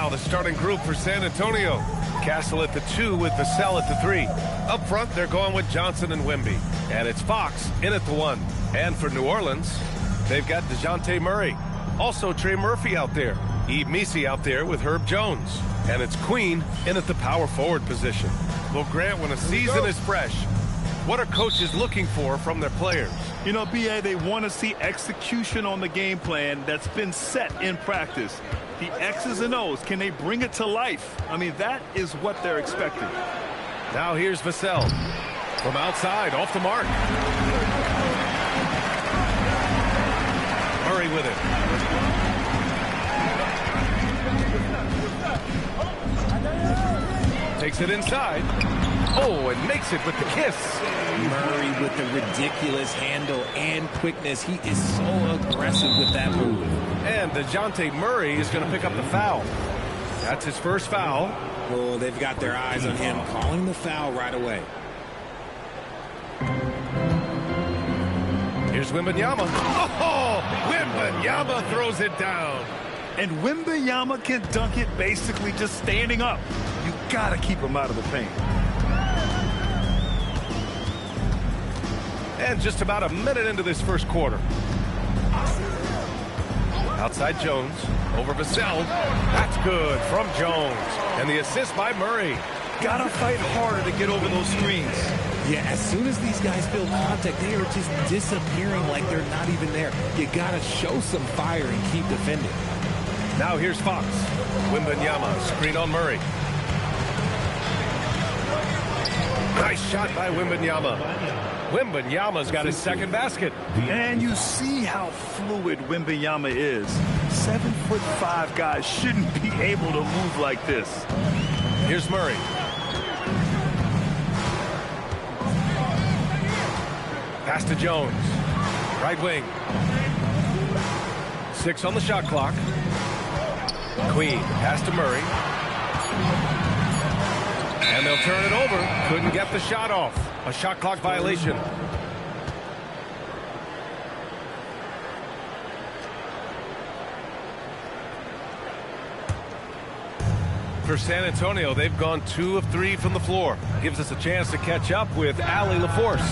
now the starting group for San Antonio. Castle at the 2 with Vassell at the 3. Up front, they're going with Johnson and Wemby. And it's Fox in at the 1. And for New Orleans, they've got DeJounte Murray. Also Trey Murphy out there. Yves Missi out there with Herb Jones. And it's Queen in at the power forward position. Well, Grant, when a season is fresh, what are coaches looking for from their players? You know, B.A., they want to see execution on the game plan that's been set in practice. The X's and O's, can they bring it to life? I mean, that is what they're expecting. Now here's Vassell. From outside, off the mark. Murray with it. Takes it inside. Oh, and makes it with the kiss. Murray with the ridiculous handle and quickness. He is so aggressive with that move. And DeJounte Murray is going to pick up the foul. That's his first foul. Oh, they've got their eyes on him, calling the foul right away. Here's Wembanyama. Oh, Wembanyama throws it down. And Wembanyama can dunk it basically just standing up. You got to keep him out of the paint. And just about a minute into this first quarter. Outside Jones, over Vassell. That's good from Jones. And the assist by Murray. Gotta fight harder to get over those screens. Yeah, as soon as these guys feel contact, they are just disappearing like they're not even there. You gotta show some fire and keep defending. Now here's Fox. Wembanyama, screen on Murray. Nice shot by Wembanyama. Wembanyama's got his second basket. And you see how fluid Wembanyama is. 7'5" guys shouldn't be able to move like this. Here's Murray. Pass to Jones. Right wing. 6 on the shot clock. Queen. Pass to Murray. And they'll turn it over. Couldn't get the shot off. A shot clock violation. For San Antonio, they've gone 2 of 3 from the floor. Gives us a chance to catch up with Allie LaForce.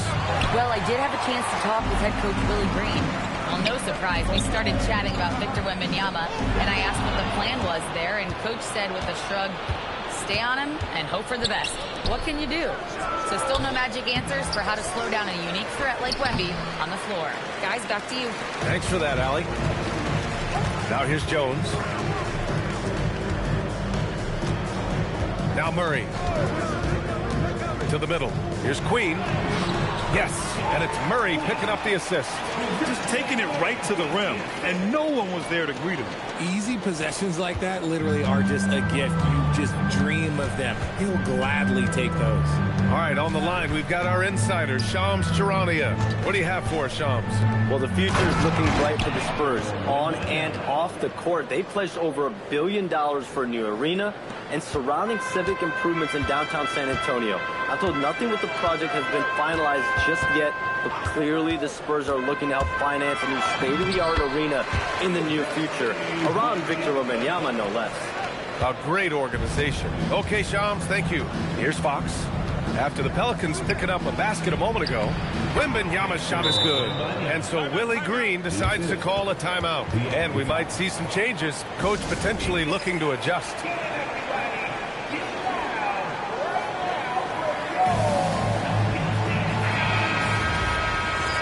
Well, I did have a chance to talk with head coach Willie Green. Well, no surprise, we started chatting about Victor Wembanyama, and I asked what the plan was there, and coach said with a shrug, stay on him and hope for the best. What can you do? So still no magic answers for how to slow down a unique threat like Wemby on the floor. Guys, back to you. Thanks for that, Allie. Now here's Jones. Now Murray. To the middle. Here's Queen. Yes, and it's Murray picking up the assist. Just taking it right to the rim, and no one was there to greet him. Easy possessions like that literally are just a gift. You just dream of them. He'll gladly take those. All right, on the line, we've got our insider, Shams Charania. What do you have for us, Shams? Well, the future is looking bright for the Spurs. On and off the court, they pledged over $1 billion for a new arena and surrounding civic improvements in downtown San Antonio. I'm told nothing with the project has been finalized just yet, but clearly the Spurs are looking to help finance a new state-of-the-art arena in the near future, around Victor Wembanyama, no less. A great organization. Okay, Shams, thank you. Here's Fox. After the Pelicans picking up a basket a moment ago, Wembanyama's shot is good. And so Willie Green decides to call a timeout. And we might see some changes. Coach potentially looking to adjust.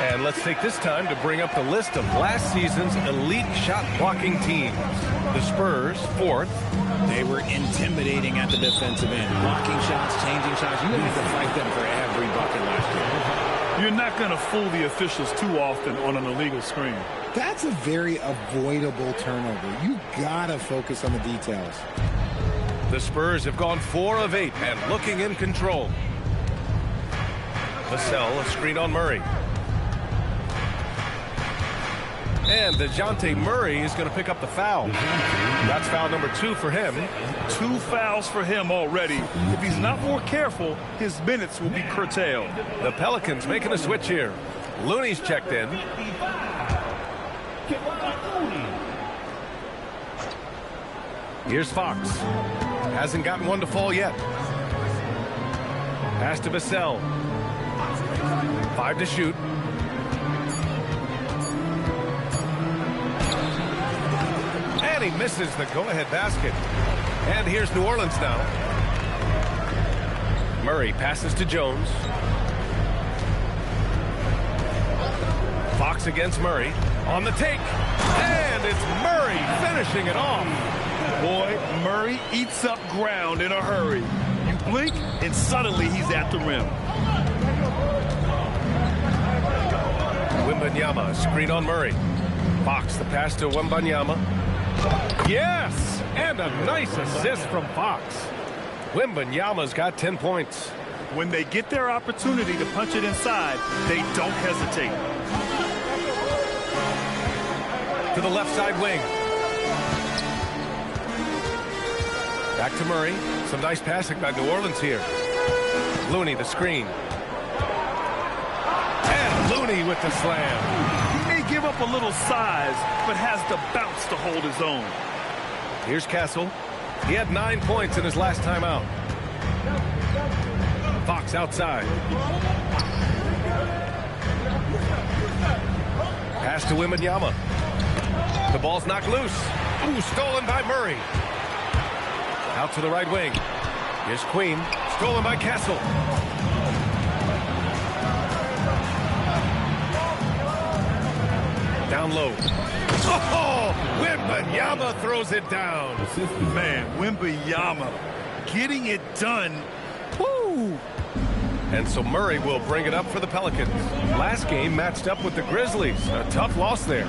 And let's take this time to bring up the list of last season's elite shot blocking teams. The Spurs, 4th. They were intimidating at the defensive end. Blocking shots, changing shots. You have to fight them for every bucket last year. You're not going to fool the officials too often on an illegal screen. That's a very avoidable turnover. You got to focus on the details. The Spurs have gone 4 of 8 and looking in control. Vassell, a screen on Murray. And DeJounte Murray is going to pick up the foul. That's foul number 2 for him. 2 fouls for him already. If he's not more careful, his minutes will be curtailed. The Pelicans making a switch here. Looney's checked in. Here's Fox. Hasn't gotten one to fall yet. Pass to Vassell. 5 to shoot. And he misses the go-ahead basket. And here's New Orleans now. Murray passes to Jones. Fox against Murray. On the take. And it's Murray finishing it off. Boy, Murray eats up ground in a hurry. You blink, and suddenly he's at the rim. Wembanyama, screen on Murray. Fox, the pass to Wembanyama. Yes! And a nice assist from Fox. Wembanyama's got 10 points. When they get their opportunity to punch it inside, they don't hesitate. To the left side wing. Back to Murray. Some nice passing by New Orleans here. Looney, the screen. And Looney with the slam. He may give up a little size, but has the bounce to hold his own. Here's Castle. He had 9 points in his last time out. Fox outside. Pass to Wembanyama. The ball's knocked loose. Ooh, stolen by Murray. Out to the right wing. Here's Queen. Stolen by Castle. Down low. Oh, Wembanyama throws it down. Man, Wembanyama getting it done. Woo! And so Murray will bring it up for the Pelicans. Last game matched up with the Grizzlies. A tough loss there.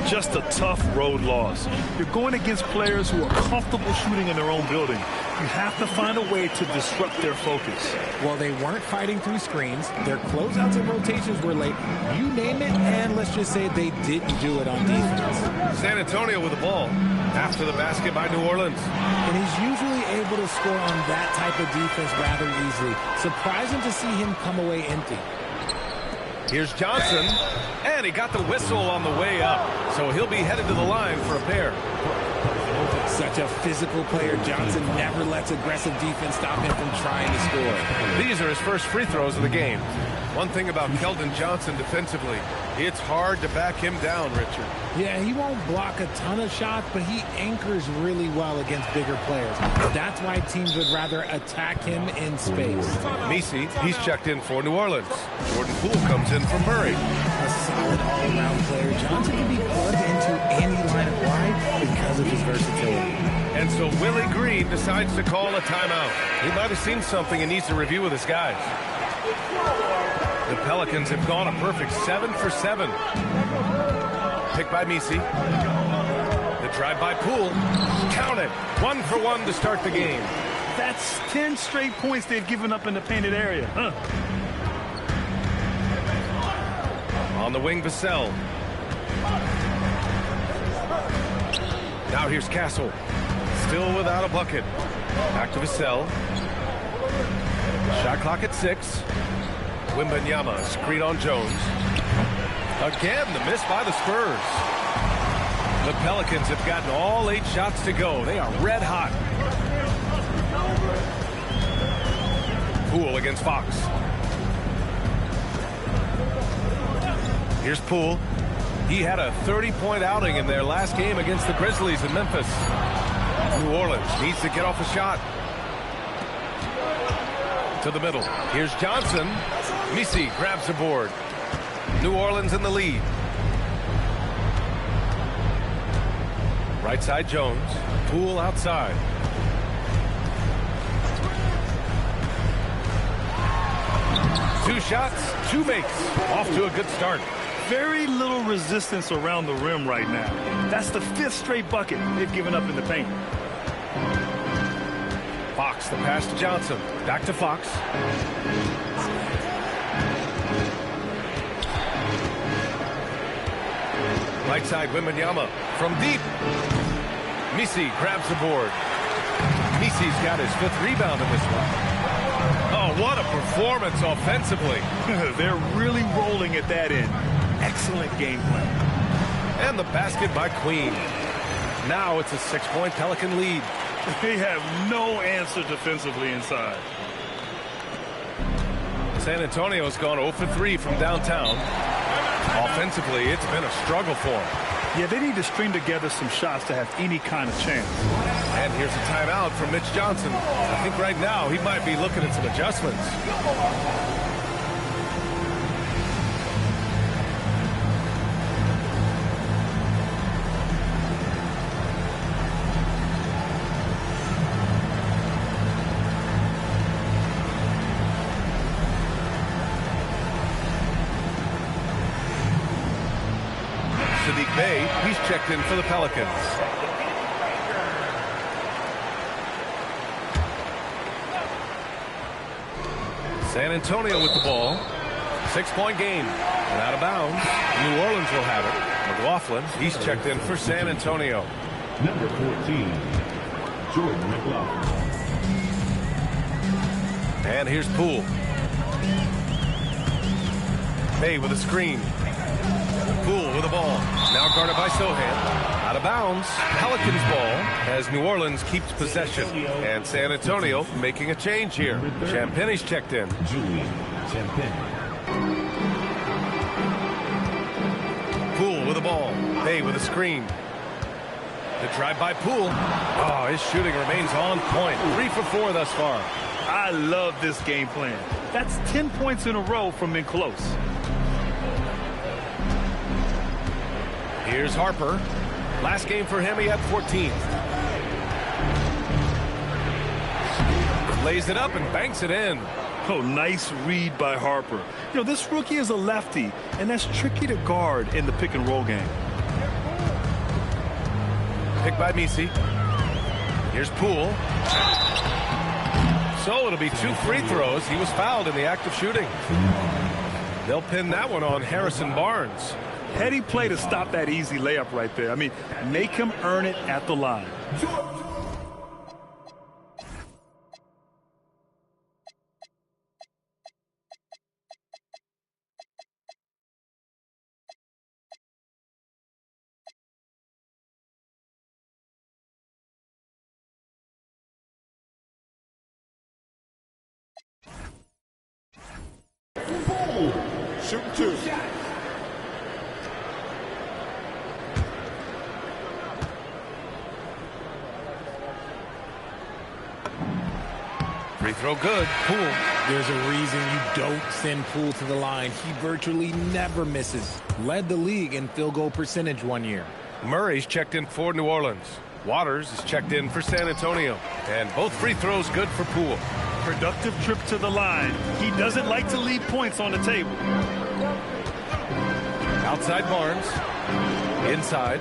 Just a tough road loss. You're going against players who are comfortable shooting in their own building. You have to find a way to disrupt their focus. Well, they weren't fighting through screens. Their closeouts and rotations were late. You name it, and let's just say they didn't do it on defense. San Antonio with the ball. After the basket by New Orleans. And he's usually able to score on that type of defense rather easily. Surprising to see him come away empty. Here's Johnson. And he got the whistle on the way up. So he'll be headed to the line for a pair. Such a physical player. Johnson never lets aggressive defense stop him from trying to score. These are his first free throws of the game. One thing about Keldon Johnson defensively, it's hard to back him down, Richard. Yeah, he won't block a ton of shots, but he anchors really well against bigger players. That's why teams would rather attack him in space. Messi, he's checked in for New Orleans. Jordan Poole comes in for Murray. A solid all-around player. Johnson can be plugged into any line of play because of his versatility. And so Willie Green decides to call a timeout. He might have seen something and needs to review with his guys. The Pelicans have gone a perfect 7 for 7. Picked by Messi. The drive by Poole. Count it. 1 for 1 to start the game. That's 10 straight points they've given up in the painted area. On the wing, Vassell. Now here's Castle. Still without a bucket. Back to Vassell. Shot clock at 6. Wembanyama, screen on Jones. Again, the miss by the Spurs. The Pelicans have gotten all 8 shots to go. They are red hot. Poole against Fox. Here's Poole. He had a 30-point outing in their last game against the Grizzlies in Memphis. New Orleans needs to get off a shot. To the middle. Here's Johnson. Messi grabs the board. New Orleans in the lead. Right side Jones. Poole outside. Two shots, 2 makes. Off to a good start. Very little resistance around the rim right now. That's the 5th straight bucket they've given up in the paint. Fox, the pass to Johnson. Back to Fox. Right side, Wembanyama from deep. Messi grabs the board. Messi's got his 5th rebound in this one. Oh, what a performance offensively. They're really rolling at that end. Excellent game plan. And the basket by Queen. Now it's a 6-point Pelican lead. They have no answer defensively inside. San Antonio's gone 0 for 3 from downtown. Offensively, it's been a struggle for them. Yeah, they need to string together some shots to have any kind of chance. And here's a timeout from Mitch Johnson. I think right now he might be looking at some adjustments. He's checked in for the Pelicans. San Antonio with the ball. 6-point game. And out of bounds. New Orleans will have it. McLaughlin, he's checked in for San Antonio. Number 14, Jordan McLaughlin. And here's Poole. Bay with a screen. Poole with the ball. Now guarded by Sohan. Out of bounds. Pelicans ball as New Orleans keeps possession. And San Antonio making a change here. Champagne's checked in. Julian Champagne. Poole with the ball. Bay with a screen. The drive by Poole. Oh, his shooting remains on point. 3 for 4 thus far. I love this game plan. That's 10 points in a row from in close. Here's Harper. Last game for him, he had 14. Lays it up and banks it in. Oh, nice read by Harper. You know, this rookie is a lefty, and that's tricky to guard in the pick-and-roll game. Picked by Misi. Here's Poole. So it'll be 2 free throws. He was fouled in the act of shooting. They'll pin that one on Harrison Barnes. Heady play to stop that easy layup right there. I mean, make him earn it at the line. Shoot 2. Free throw good. Poole. There's a reason you don't send Poole to the line. He virtually never misses. Led the league in field goal percentage one year. Murray's checked in for New Orleans. Waters is checked in for San Antonio. And both free throws good for Poole. Productive trip to the line. He doesn't like to leave points on the table. Outside Barnes. Inside.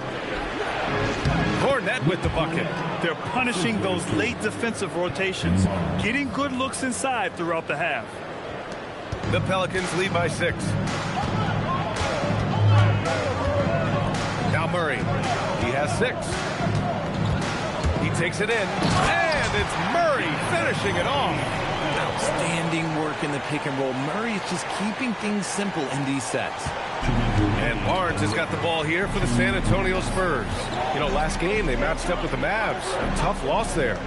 Cornette with the bucket. They're punishing those late defensive rotations, getting good looks inside throughout the half. The Pelicans lead by 6. Now Murray. He has 6. He takes it in. And it's Murray finishing it off. Outstanding work in the pick and roll. Murray is just keeping things simple in these sets. And Barnes has got the ball here for the San Antonio Spurs. You know, last game they matched up with the Mavs. A tough loss there.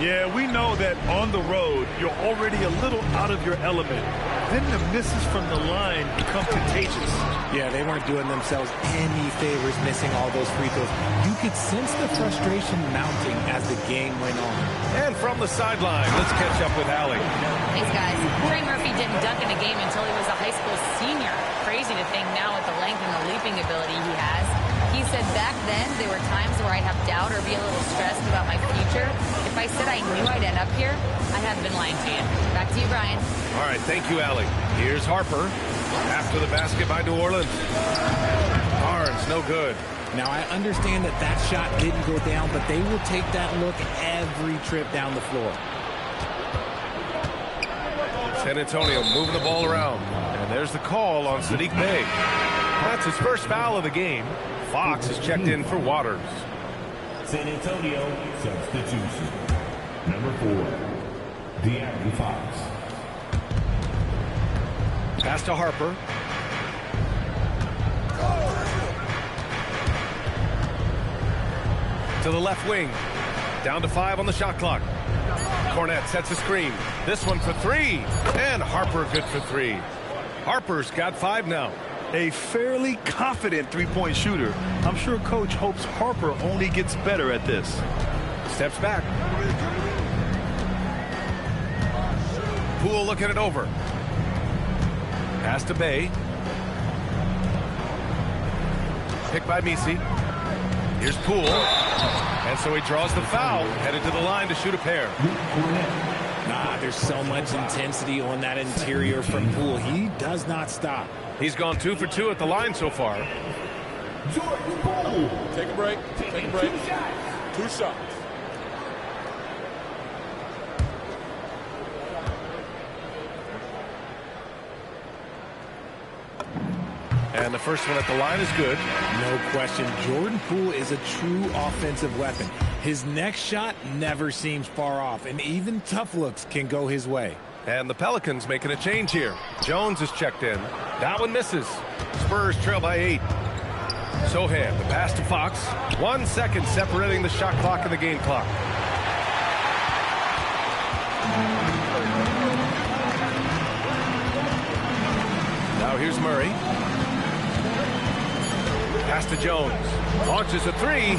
Yeah, we know that on the road, you're already a little out of your element. Then the misses from the line become contagious. Yeah, they weren't doing themselves any favors missing all those free throws. You could sense the frustration mounting as the game went on. And from the sideline, let's catch up with Allie. Thanks, guys. Trey Murphy didn't dunk in a game until he was a high school senior. Crazy to think now with the length and the leaping ability he has. He said back then there were times where I'd have doubt or be a little stressed about my future. If I said I knew I'd end up here, I haven't been lying to you. Back to you, Brian. All right, thank you, Allie. Here's Harper. After the basket by New Orleans. Barnes, no good. Now, I understand that that shot didn't go down, but they will take that look every trip down the floor. San Antonio moving the ball around. And there's the call on Saddiq Bey. That's his first foul of the game. Fox is checked in for Waters. San Antonio substitution. Number 4, De'Aaron Fox. Pass to Harper. To the left wing. Down to 5 on the shot clock. Cornette sets a screen. This one for 3. And Harper good for 3. Harper's got 5 now. A fairly confident three-point shooter. I'm sure Coach hopes Harper only gets better at this. Steps back. Poole looking it over. Pass to Bay. Picked by Misi. Here's Poole. And so he draws the foul. Headed to the line to shoot a pair. There's so much intensity on that interior from Poole. He does not stop. He's gone 2 for 2 at the line so far. Take a break. Take a break. 2 shots. And the first one at the line is good. No question. Jordan Poole is a true offensive weapon. His next shot never seems far off, and even tough looks can go his way. And the Pelicans making a change here. Jones is checked in. That one misses. Spurs trail by 8. Sohan, the pass to Fox. 1 second separating the shot clock and the game clock. Now here's Murray. Pass to Jones. Launches a 3.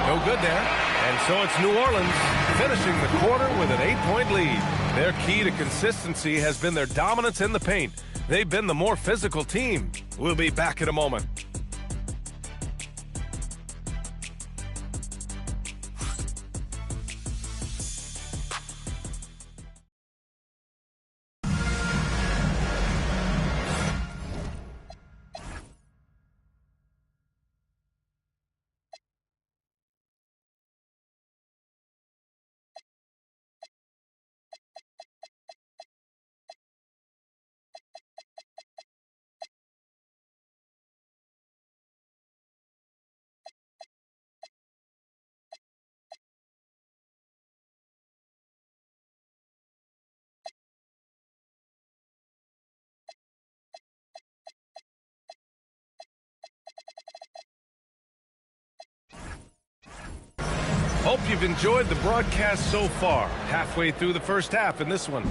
No good there. And so it's New Orleans finishing the quarter with an 8-point lead. Their key to consistency has been their dominance in the paint. They've been the more physical team. We'll be back in a moment. Hope you've enjoyed the broadcast so far. Halfway through the first half in this one.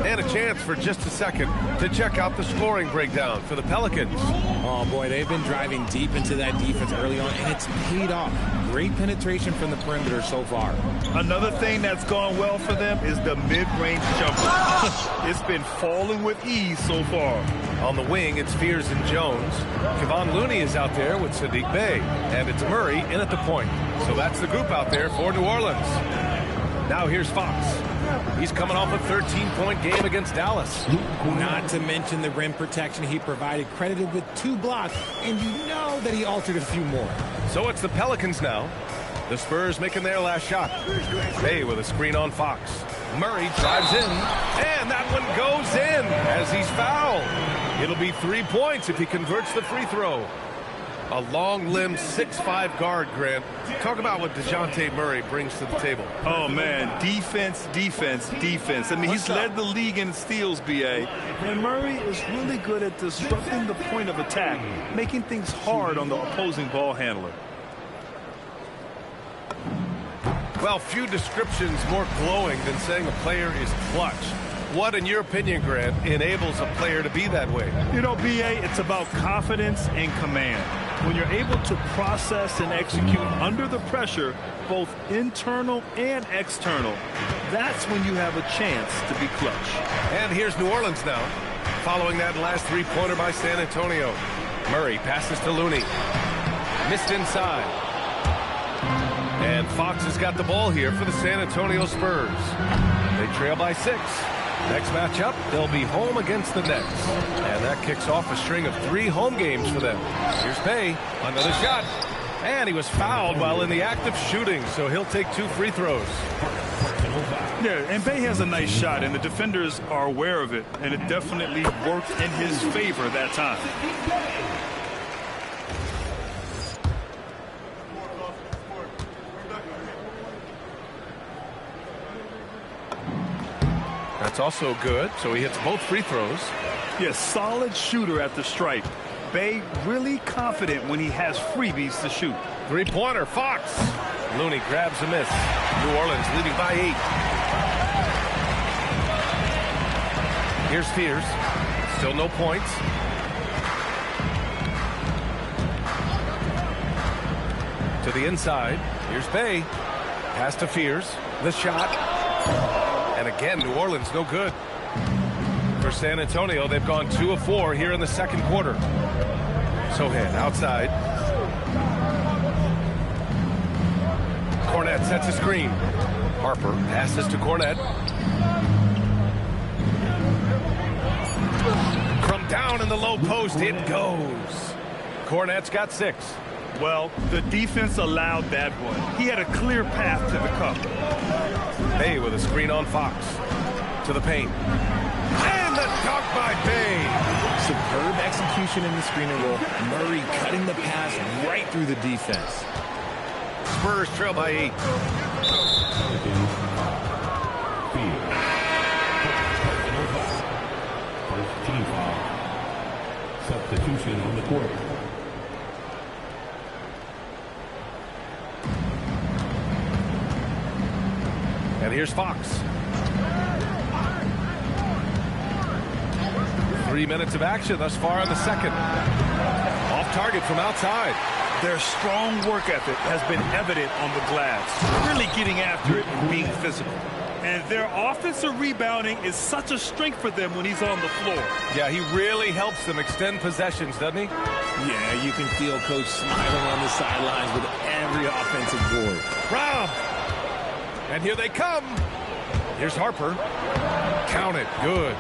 And a chance for just a second to check out the scoring breakdown for the Pelicans. Oh, boy, they've been driving deep into that defense early on, and it's paid off. Great penetration from the perimeter so far. Another thing that's gone well for them is the mid-range jumper. It's been falling with ease so far. On the wing, it's Fears and Jones. Kevon Looney is out there with Sadiq Bey. And it's Murray in at the point. So that's the group out there for New Orleans. Now here's Fox. He's coming off a 13-point game against Dallas. Not to mention the rim protection he provided, credited with 2 blocks, and you know that he altered a few more. So it's the Pelicans now. The Spurs making their last shot. Bey with a screen on Fox. Murray drives in, and that one goes in as he's fouled. It'll be 3 points if he converts the free throw. A long-limbed 6'5" guard, Grant. Talk about what DeJounte Murray brings to the table. Oh, man, defense, defense, defense. I mean, he's led the league in steals, B.A. And Murray is really good at disrupting the point of attack, making things hard on the opposing ball handler. Well, few descriptions more glowing than saying a player is clutch. What, in your opinion, Grant, enables a player to be that way? You know, B.A., it's about confidence and command. When you're able to process and execute under the pressure, both internal and external, that's when you have a chance to be clutch. And here's New Orleans now, following that last three-pointer by San Antonio. Murray passes to Looney. Missed inside. And Fox has got the ball here for the San Antonio Spurs. They trail by 6. Next matchup, they'll be home against the Nets. And that kicks off a string of 3 home games for them. Here's Bey, another shot. And he was fouled while in the act of shooting, so he'll take 2 free throws. Yeah, and Bey has a nice shot, and the defenders are aware of it, and it definitely worked in his favor that time. That's also good, so he hits both free throws. Yeah, solid shooter at the stripe. Bey really confident when he has freebies to shoot. Three-pointer, Fox. Looney grabs a miss. New Orleans leading by 8. Here's Fears. Still no points. To the inside. Here's Bay. Pass to Fears. The shot. And again, New Orleans no good. For San Antonio, they've gone 2 of 4 here in the second quarter. Sohan outside. Cornette sets a screen. Harper passes to Cornette. From down in the low post, it goes. Cornette's got 6. Well, the defense allowed that one. He had a clear path to the cup. Bay with a screen on Fox. To the paint. And the dunk by Bay. Superb execution in the screen and roll. Murray cutting the pass right through the defense. Spurs trail by 8. First team foul. Substitution on the court. And here's Fox. 3 minutes of action thus far in the second. Off target from outside. Their strong work ethic has been evident on the glass, really getting after it and being physical. And their offensive rebounding is such a strength for them when he's on the floor. Yeah, he really helps them extend possessions, doesn't he? Yeah, you can feel Coach smiling on the sidelines with every offensive board. Rob! And here they come. Here's Harper. Count it. Good.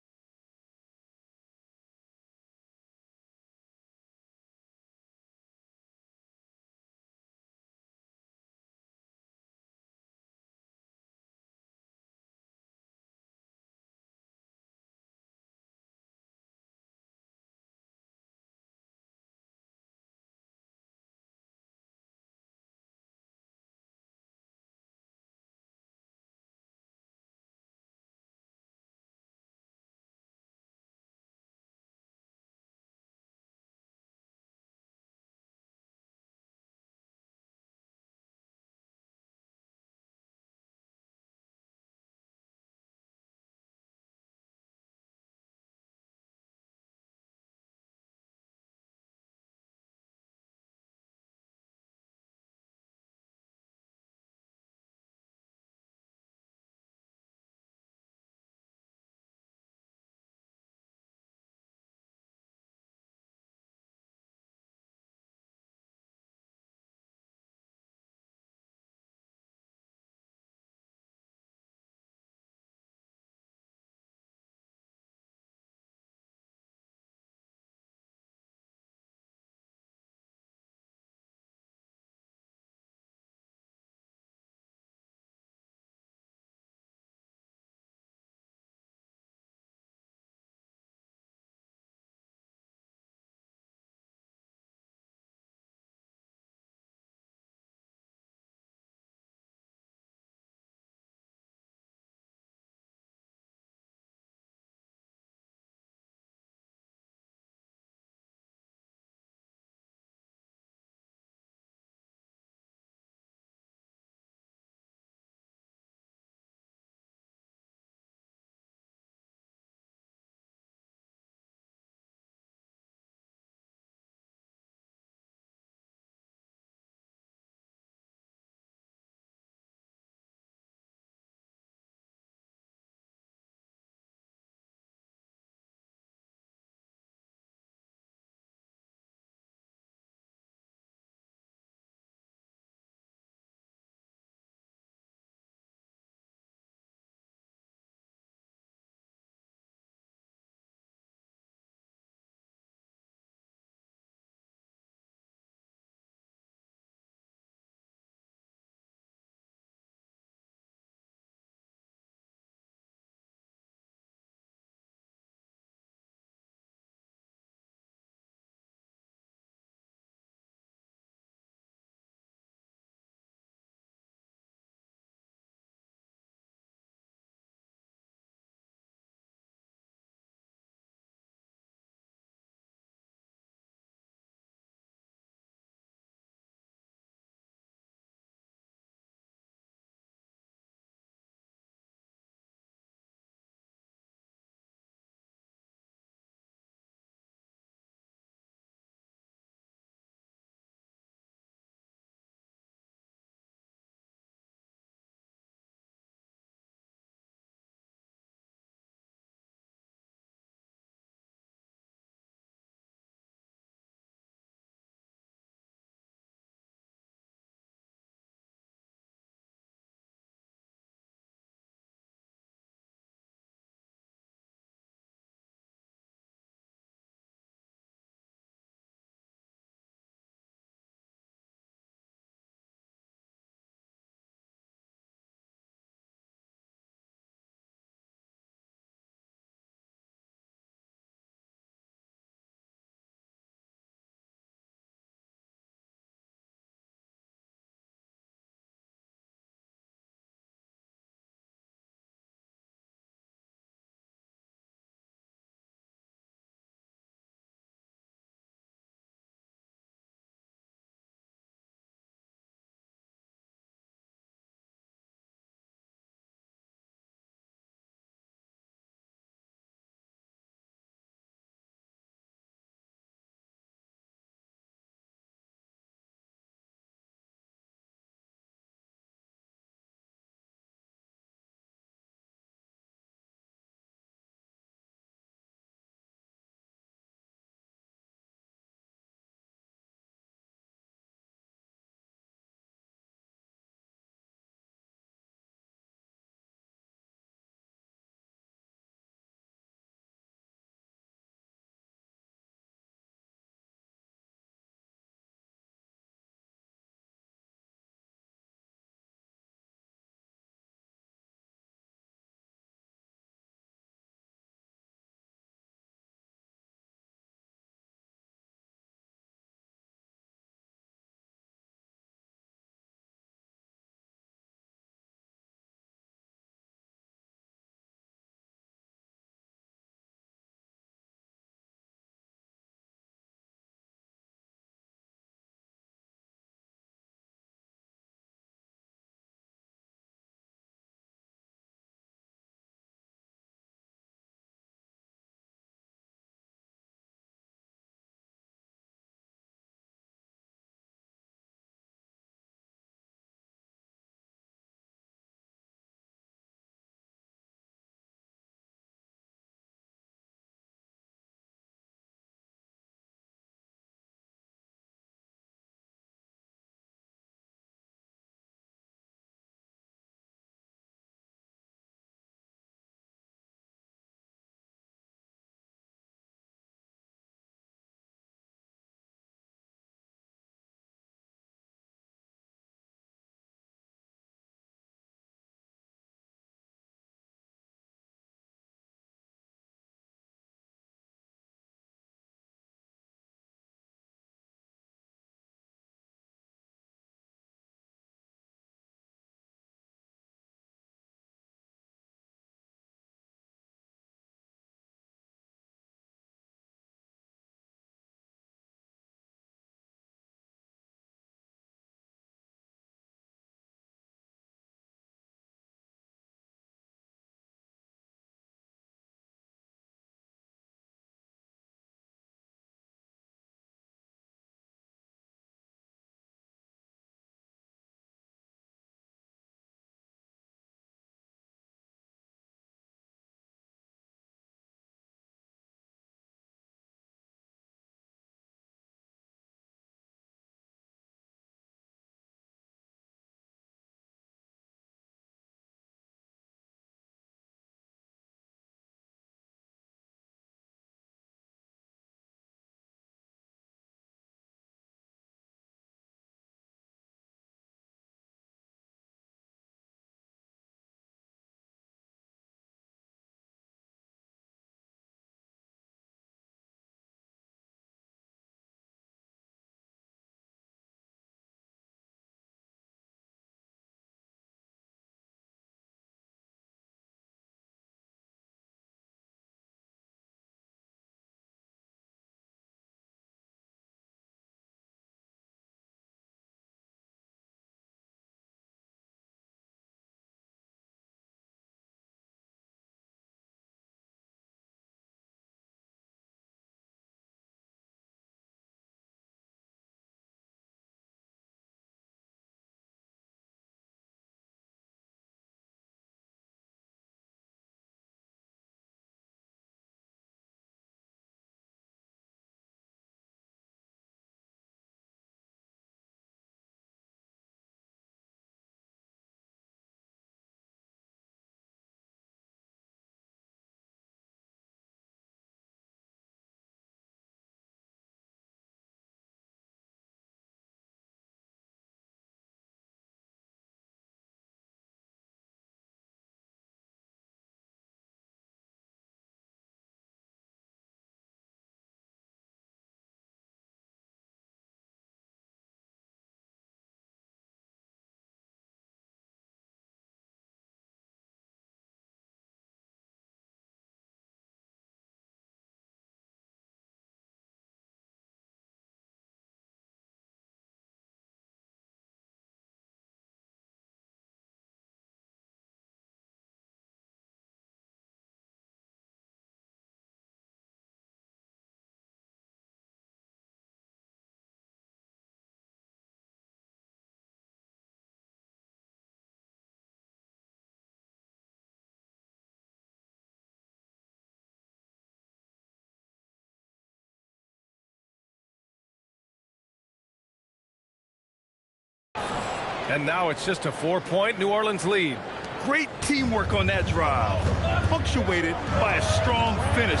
And now it's just a 4-point New Orleans lead. Great teamwork on that drive, punctuated by a strong finish.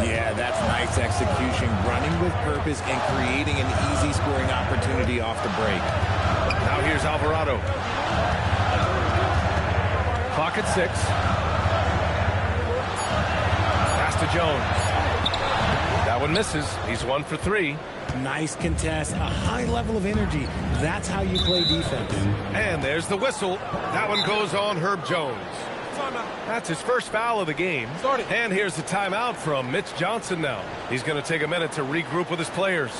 Yeah, that's nice execution, running with purpose and creating an easy scoring opportunity off the break. Now here's Alvarado. Clock at 6. Pass to Jones. That one misses. He's 1 for 3. Nice contest, a high level of energy. That's how you play defense. And there's the whistle. That one goes on Herb Jones. That's his first foul of the game. And here's the timeout from Mitch Johnson now. He's going to take a minute to regroup with his players.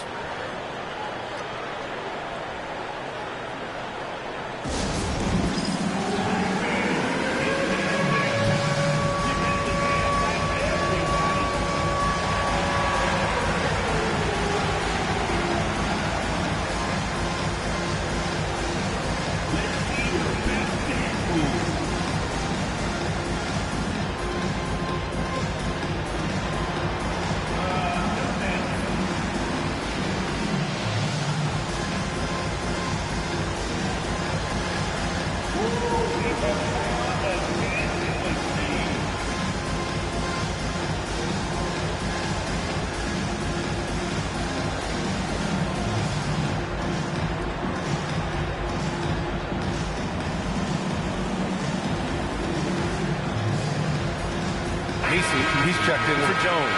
He's checked in for Jones.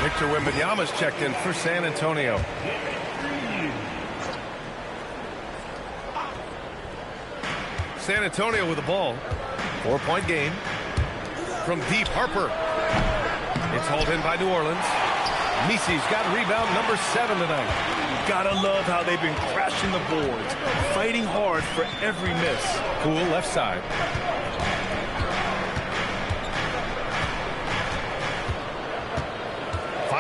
Victor Wembanyama's checked in for San Antonio. San Antonio with the ball. 4-point game. From deep, Harper. It's hauled in by New Orleans. Misi's got rebound number 7 tonight. Gotta love how they've been crashing the boards, fighting hard for every miss. Poole left side.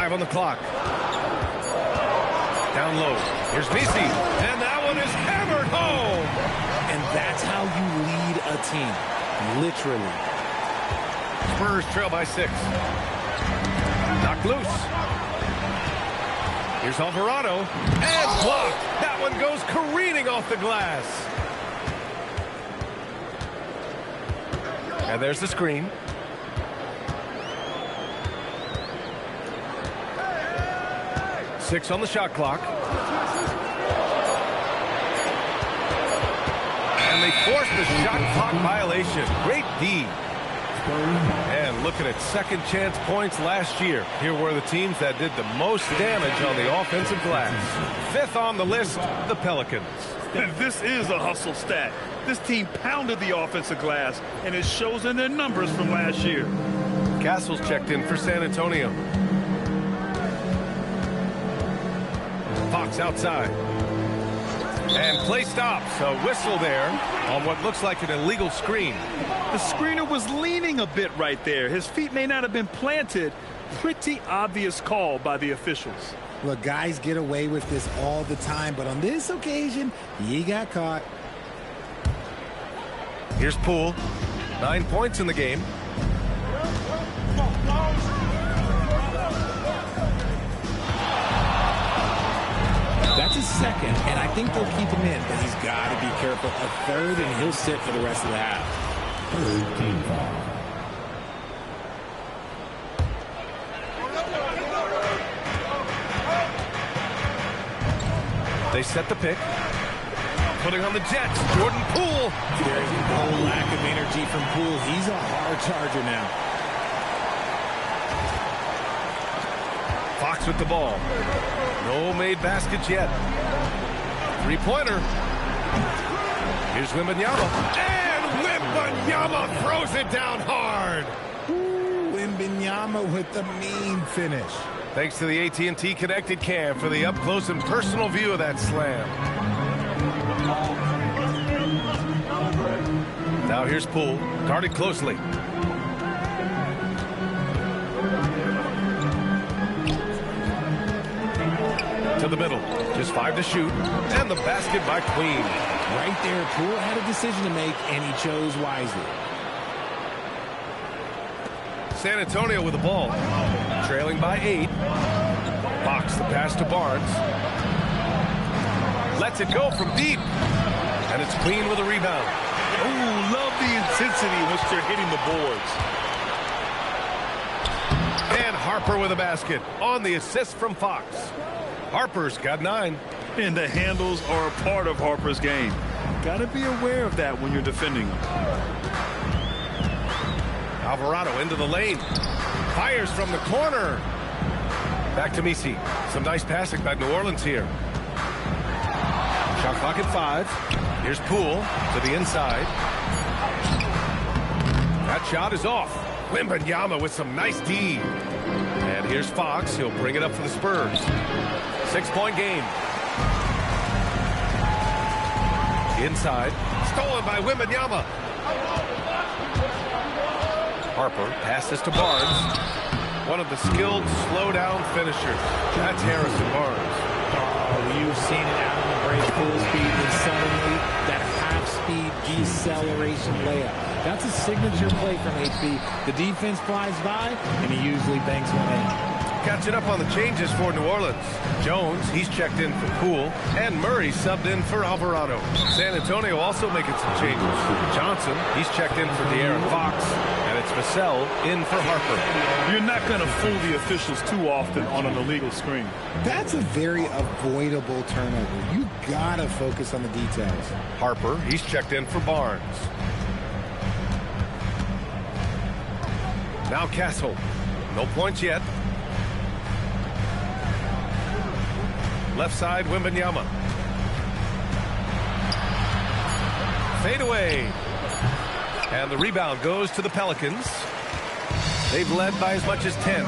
On the clock. Down low. Here's Misi. And that one is hammered home. And that's how you lead a team. Literally. Spurs trail by 6. Knocked loose. Here's Alvarado. And blocked. That one goes careening off the glass. And there's the screen. Six on the shot clock. And they forced the shot clock violation. Great D. And looking at second chance points last year. Here were the teams that did the most damage on the offensive glass. 5th on the list, the Pelicans. This is a hustle stat. This team pounded the offensive glass, and it shows in their numbers from last year. Castle's checked in for San Antonio. Fox outside. And play stops. A whistle there on what looks like an illegal screen. The screener was leaning a bit right there. His feet may not have been planted. Pretty obvious call by the officials. Look, guys get away with this all the time, but on this occasion, he got caught. Here's Poole. 9 points in the game. That's his second, and I think they'll keep him in, but he's got to be careful. A third, and he'll sit for the rest of the half. Third team foul. They set the pick. Putting on the Jets. Jordan Poole. There's no lack of energy from Poole. He's a hard charger now. Fox with the ball. No made baskets yet. 3-pointer. Here's Wembanyama. And Wembanyama throws it down hard. Ooh, Wembanyama with the mean finish. Thanks to the AT&T Connected Cam for the up-close and personal view of that slam. Now here's Poole. Guarded closely. To the middle. Just 5 to shoot. And the basket by Queen. Right there, Poole had a decision to make, and he chose wisely. San Antonio with the ball. Trailing by 8. Fox the pass to Barnes. Lets it go from deep. And it's clean with a rebound. Oh, love the intensity in which they're hitting the boards. And Harper with a basket on the assist from Fox. Harper's got 9. And the handles are a part of Harper's game. Got to be aware of that when you're defending him. Alvarado into the lane. Fires from the corner. Back to Misi. Some nice passing by New Orleans here. Shot clock at 5. Here's Poole to the inside. That shot is off. Wembanyama with some nice D. And here's Fox. He'll bring it up for the Spurs. 6-point game. Inside. Stolen by Wembanyama. Harper passes to Barnes. One of the skilled slow-down finishers. That's Harrison Barnes. Oh, you've seen it out on the break, full speed, and suddenly that half-speed deceleration layup. That's a signature play from HB. The defense flies by, and he usually banks one in. Catching up on the changes for New Orleans. Jones, he's checked in for Poole, and Murray subbed in for Alvarado. San Antonio also making some changes. Johnson, he's checked in for De'Aaron Fox, and it's Vassell in for Harper. You're not going to fool the officials too often on an illegal screen. That's a very avoidable turnover. You gotta focus on the details. Harper, he's checked in for Barnes. Now Castle. No points yet. Left side, Wembanyama. Fade away. And the rebound goes to the Pelicans. They've led by as much as 10.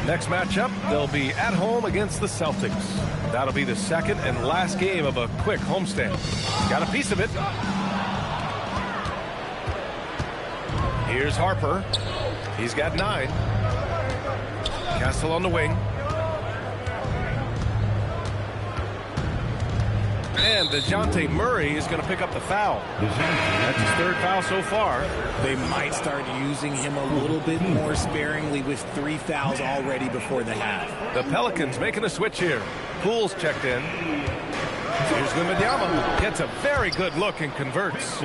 Next matchup, they'll be at home against the Celtics. That'll be the second and last game of a quick homestand. Got a piece of it. Here's Harper. He's got 9. Castle on the wing. And DeJounte Murray is going to pick up the foul. That's his 3rd foul so far. They might start using him a little bit more sparingly with 3 fouls already before the half. The Pelicans making a switch here. Poole's checked in. Here's Wembanyama. Gets a very good look and converts.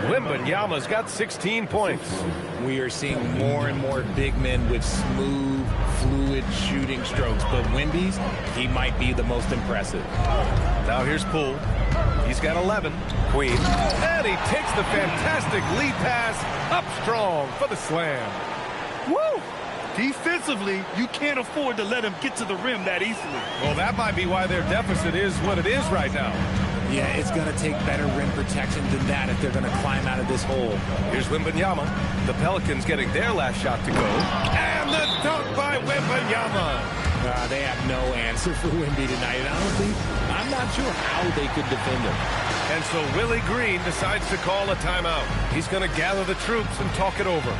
Wembanyama's got 16 points. We are seeing more and more big men with smooth, fluid shooting strokes. But Wemby's, he might be the most impressive. Now here's Poole. He's got 11. Queen. And he takes the fantastic lead pass up strong for the slam. Woo! Defensively, you can't afford to let him get to the rim that easily. Well, that might be why their deficit is what it is right now. Yeah, it's going to take better rim protection than that if they're going to climb out of this hole. Here's Wembanyama. The Pelicans getting their last shot to go. And the dunk by Wembanyama. They have no answer for Wemby tonight. And honestly, I'm not sure how they could defend him. And so Willie Green decides to call a timeout. He's going to gather the troops and talk it over.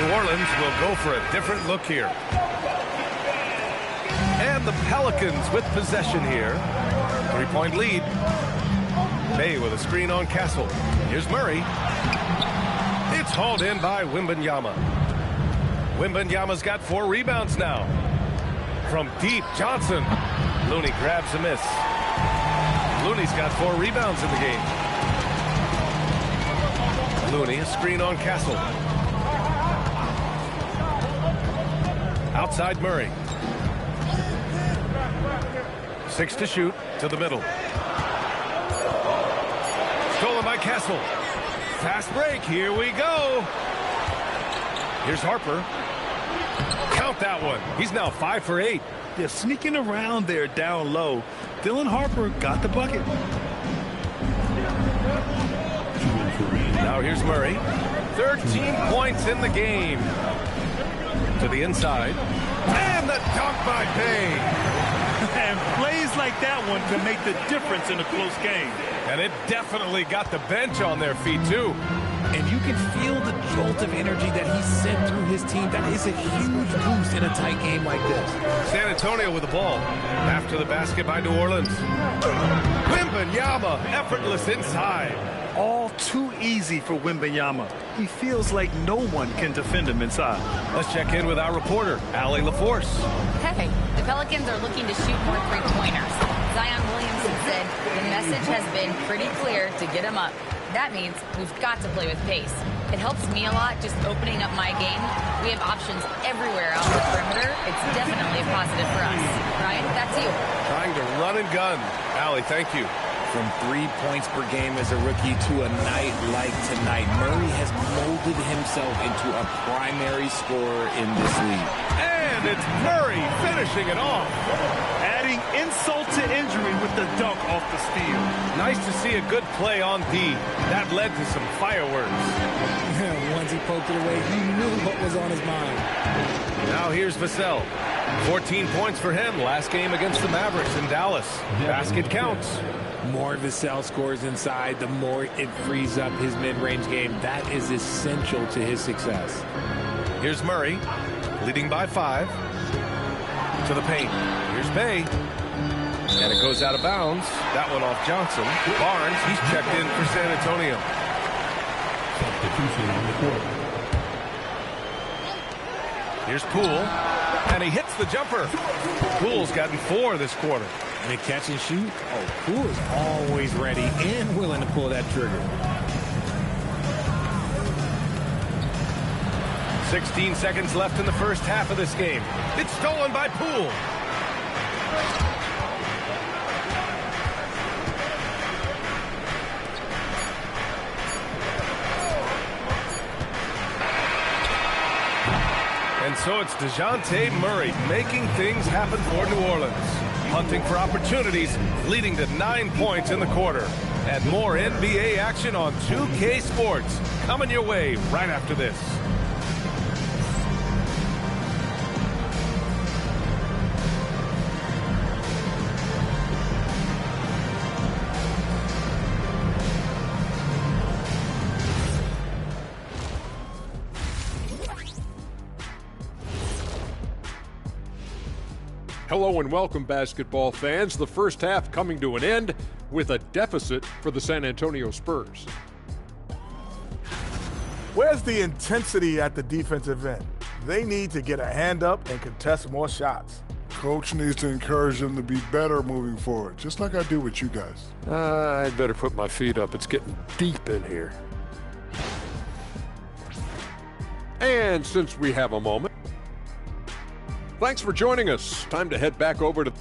New Orleans will go for a different look here. And the Pelicans with possession here. 3-point lead. Bay with a screen on Castle. Here's Murray. It's hauled in by Wembanyama. Wembanyama's got 4 rebounds now. From deep, Johnson. Looney grabs a miss. Looney's got 4 rebounds in the game. Looney, a screen on Castle. Outside Murray. 6 to shoot to the middle. Stolen by Castle. Fast break. Here we go. Here's Harper. Count that one. He's now 5 for 8. They're sneaking around there down low. Dylan Harper got the bucket. Now here's Murray. 13 points in the game. To the inside. And the dunk by Bay. And plays like that one can make the difference in a close game. And it definitely got the bench on their feet, too. And you can feel the jolt of energy that he sent through his team. That is a huge boost in a tight game like this. San Antonio with the ball. After the basket by New Orleans. Wembanyama, effortless inside. All too easy for Wembanyama. He feels like no one can defend him inside. Let's check in with our reporter, Allie LaForce. Hey, the Pelicans are looking to shoot more three-pointers. Zion Williamson said the message has been pretty clear to get him up. That means we've got to play with pace. It helps me a lot just opening up my game. We have options everywhere out the perimeter. It's definitely a positive for us. Ryan, that's you. Trying to run and gun. Allie, thank you. From 3 points per game as a rookie to a night like tonight, Murray has molded himself into a primary scorer in this league. And it's Murray finishing it off. Adding insult to injury with the dunk off the steal. Nice to see a good play on D. That led to some fireworks. Once he poked it away, he knew what was on his mind. Now here's Vassell. 14 points for him last game against the Mavericks in Dallas. Basket counts. More Vassell scores inside, the more it frees up his mid-range game. That is essential to his success. Here's Murray, leading by 5. To the paint. Here's Bay. And it goes out of bounds. That one off Johnson. Barnes, he's checked in for San Antonio. Substitution on the court. Here's Poole. And he hits the jumper. Poole's gotten 4 this quarter. And a catch and shoot. Oh, Poole is always ready and willing to pull that trigger. 16 seconds left in the first half of this game. It's stolen by Poole. And so it's DeJounte Murray making things happen for New Orleans. Hunting for opportunities, leading to 9 points in the quarter. And more NBA action on 2K Sports coming your way right after this. Hello and welcome, basketball fans. The first half coming to an end with a deficit for the San Antonio Spurs. Where's the intensity at the defensive end? They need to get a hand up and contest more shots. Coach needs to encourage them to be better moving forward, just like I do with you guys. I'd better put my feet up. It's getting deep in here. And since we have a moment, thanks for joining us. Time to head back over to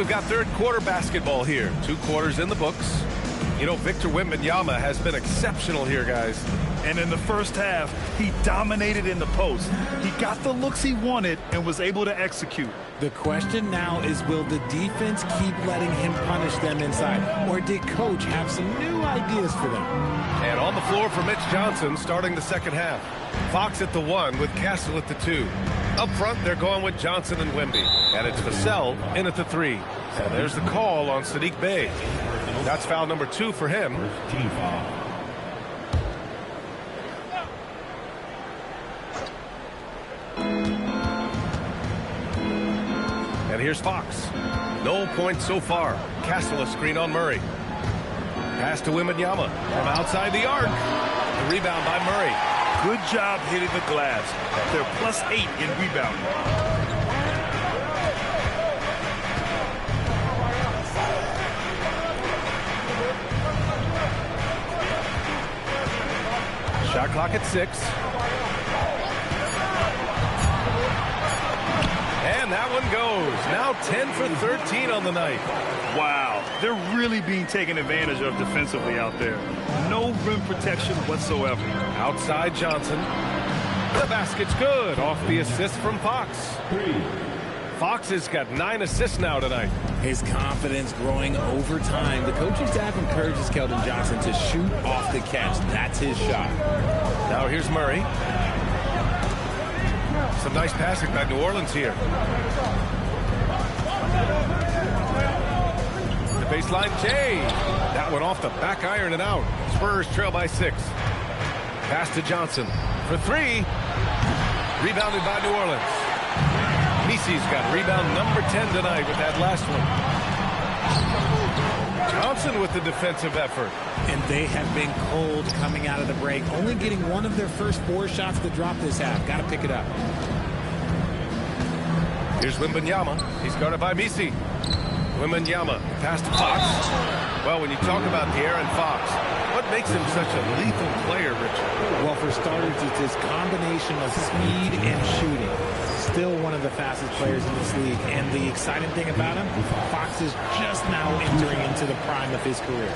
we've got third quarter basketball here. 2 quarters in the books. You know, Victor Wembanyama has been exceptional here, guys. And in the first half, he dominated in the post. He got the looks he wanted and was able to execute. The question now is, will the defense keep letting him punish them inside? Or did Coach have some new ideas for them? And on the floor for Mitch Johnson starting the second half. Fox at the 1 with Castle at the 2. Up front, they're going with Johnson and Wemby. And it's Vassell in at the 3. And there's the call on Sadiq Bey. That's foul number 2 for him. Team foul. And here's Fox. No points so far. Castle a screen on Murray. Pass to Wembanyama from outside the arc. The rebound by Murray. Good job hitting the glass. They're +8 in rebounding. Shot clock at 6. And that one goes. Now 10 for 13 on the night. Wow, they're really being taken advantage of defensively out there. No rim protection whatsoever. Outside Johnson. The basket's good. Off the assist from Fox. Fox has got 9 assists now tonight. His confidence growing over time. The coaching staff encourages Keldon Johnson to shoot off the catch. That's his shot. Now here's Murray. Some nice passing by New Orleans here. The baseline, Jay. That one off the back iron and out. Spurs trail by 6. Pass to Johnson for 3. Rebounded by New Orleans. Misi's got rebound number 10 tonight with that last one. Johnson with the defensive effort. And they have been cold coming out of the break. Only getting one of their first 4 shots to drop this half. Got to pick it up. Here's Wembanyama. He's guarded by Misi. Wembanyama pass to Fox. Well, when you talk about De'Aaron Fox, what makes him such a lethal player, Richard? Well, for starters, it's his combination of speed and shooting. Still one of the fastest players in this league. And the exciting thing about him, Fox is just now entering into the prime of his career.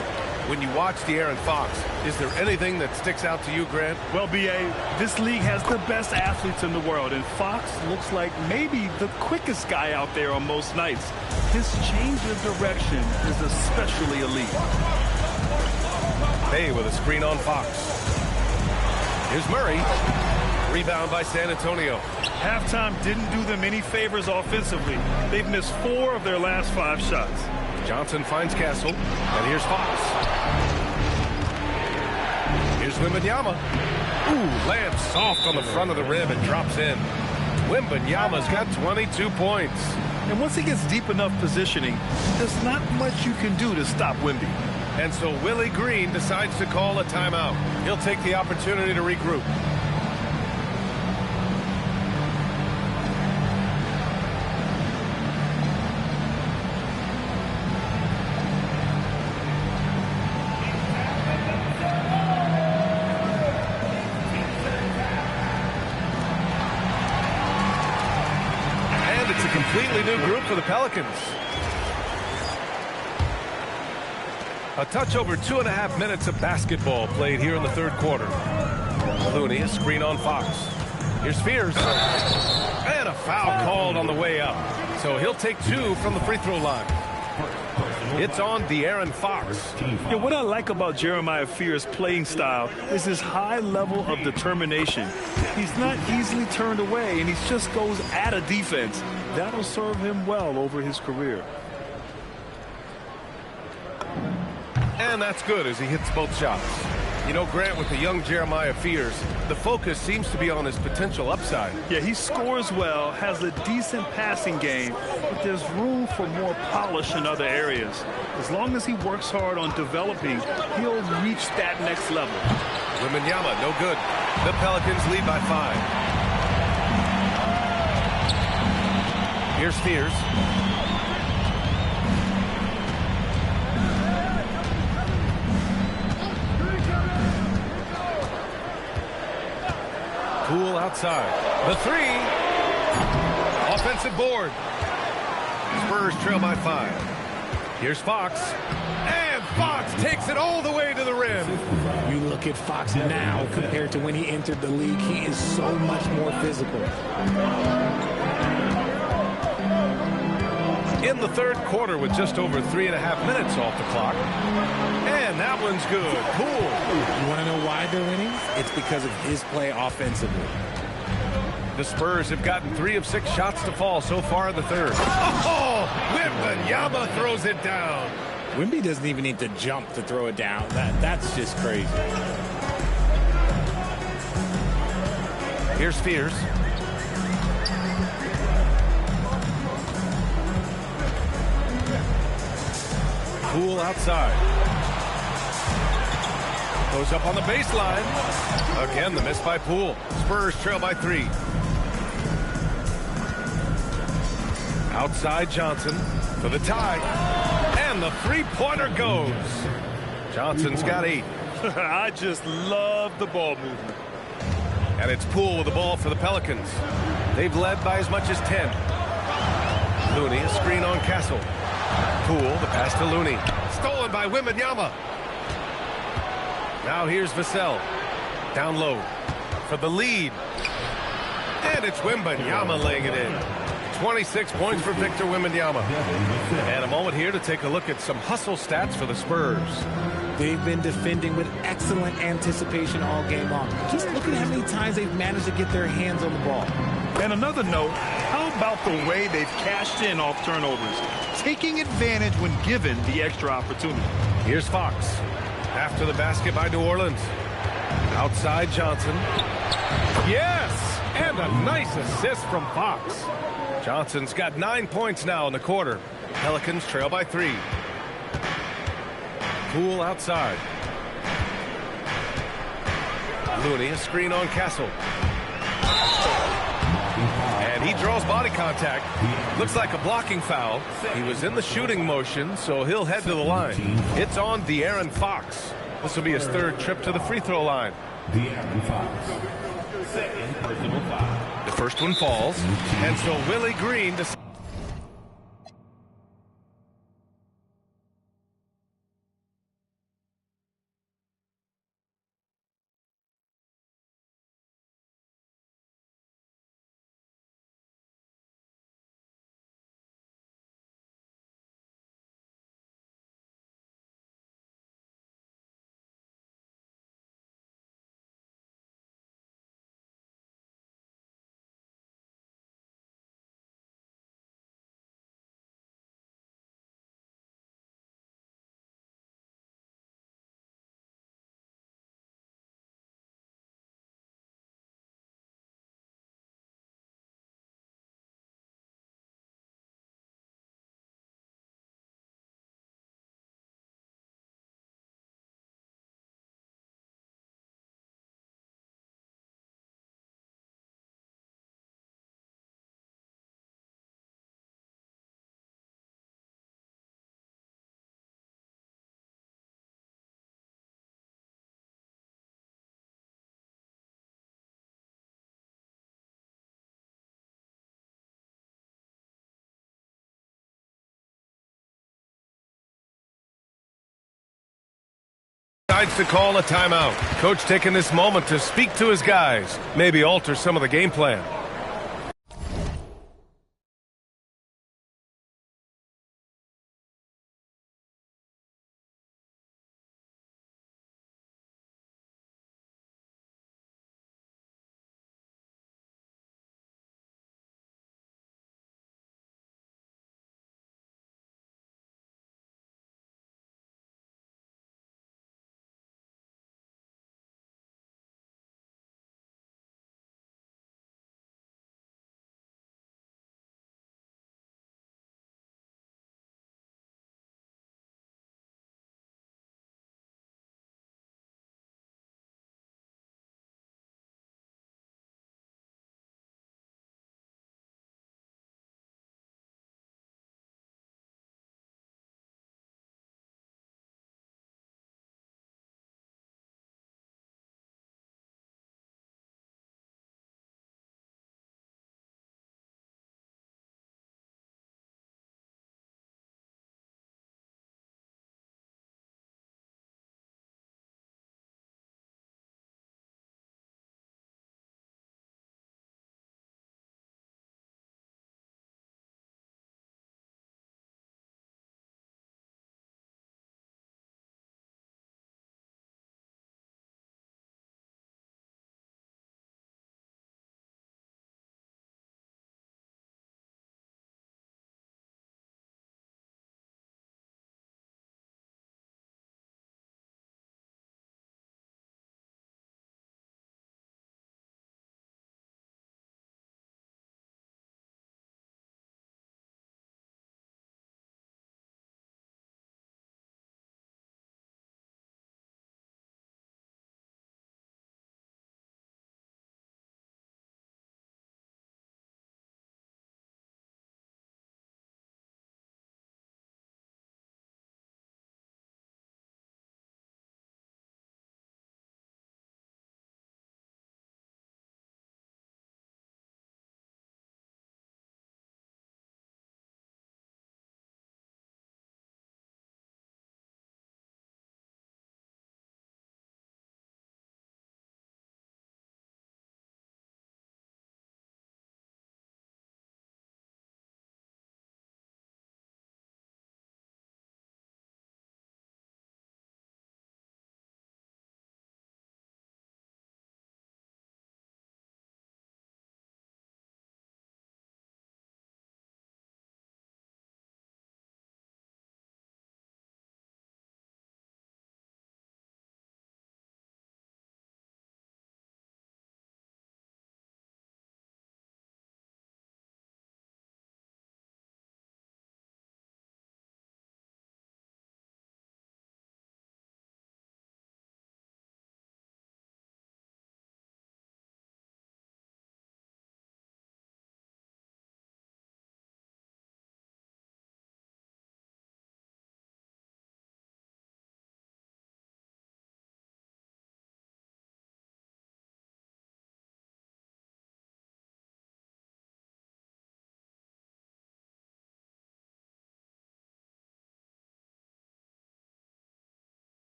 When you watch De'Aaron Fox, is there anything that sticks out to you, Grant? Well, B.A., this league has the best athletes in the world, and Fox looks like maybe the quickest guy out there on most nights. His change of direction is especially elite. Bay with a screen on Fox. Here's Murray. Rebound by San Antonio. Halftime didn't do them any favors offensively. They've missed 4 of their last 5 shots. Johnson finds Castle, and here's Fox. Here's Wembanyama. Ooh, lands soft on the front of the rim and drops in. Wembanyama's got 22 points. And once he gets deep enough positioning, there's not much you can do to stop Wemby. And so Willie Green decides to call a timeout. He'll take the opportunity to regroup. Completely new group for the Pelicans. A touch over 2.5 minutes of basketball played here in the third quarter. Looney, a screen on Fox. Here's Spears. And a foul called on the way up. So he'll take 2 from the free throw line. It's on De'Aaron Fox. Yeah, what I like about Jeremiah Fear's playing style is his high level of determination. He's not easily turned away, and he just goes at a defense. That'll serve him well over his career. And that's good as he hits both shots. You know, Grant, with the young Jeremiah Fears, the focus seems to be on his potential upside. Yeah, he scores well, has a decent passing game, but there's room for more polish in other areas. As long as he works hard on developing, he'll reach that next level. Wembanyama, no good. The Pelicans lead by 5. Here's Spears. Poole outside. The 3. Offensive board. Spurs trail by 5. Here's Fox. And Fox takes it all the way to the rim. You look at Fox now compared to when he entered the league. He is so much more physical. In the third quarter with just over 3.5 minutes off the clock. And that one's good. Cool. You want to know why they're winning? It's because of his play offensively. The Spurs have gotten 3 of 6 shots to fall so far in the third. Oh, Wembanyama throws it down. Wemby doesn't even need to jump to throw it down. That's just crazy. Here's Spears. Poole outside. Goes up on the baseline. Again, the miss by Poole. Spurs trail by 3. Outside Johnson for the tie. And the three-pointer goes. Johnson's got 8. I just love the ball movement. And it's Poole with the ball for the Pelicans. They've led by as much as 10. Looney, a screen on Castle. Poole, the pass to Looney. Stolen by Wembanyama. Now here's Vassell. Down low for the lead. And it's Wembanyama laying it in. 26 points for Victor Wembanyama. And a moment here to take a look at some hustle stats for the Spurs. They've been defending with excellent anticipation all game long. Just look at how many times they've managed to get their hands on the ball. And another note, how about the way they've cashed in off turnovers, taking advantage when given the extra opportunity. Here's Fox. After the basket by New Orleans. Outside Johnson. Yes! And a nice assist from Fox. Johnson's got 9 points now in the quarter. Pelicans trail by 3. Poole outside. Looney, a screen on Castle. And he draws body contact. Looks like a blocking foul. He was in the shooting motion, so he'll head to the line. It's on De'Aaron Fox. This will be his 3rd trip to the free throw line. De'Aaron Fox. Second personal foul. The first one falls. And so Willie Green decides to call a timeout. Coach taking this moment to speak to his guys, maybe alter some of the game plan.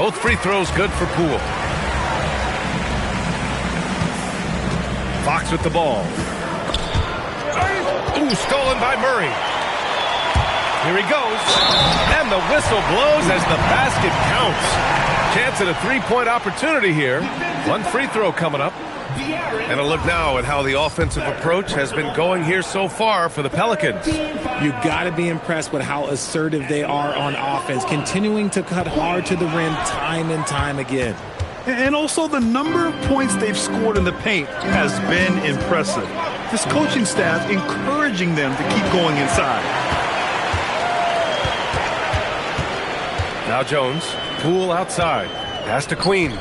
Both free throws good for Poole. Fox with the ball. Ooh, stolen by Murray. Here he goes. And the whistle blows as the basket counts. Chance at a three-point opportunity here. One free throw coming up. And a look now at how the offensive approach has been going here so far for the Pelicans. You got to be impressed with how assertive they are on offense, continuing to cut hard to the rim time and time again. And also the number of points they've scored in the paint has been impressive. This coaching staff encouraging them to keep going inside. Now Jones, Poole outside, pass to Queen.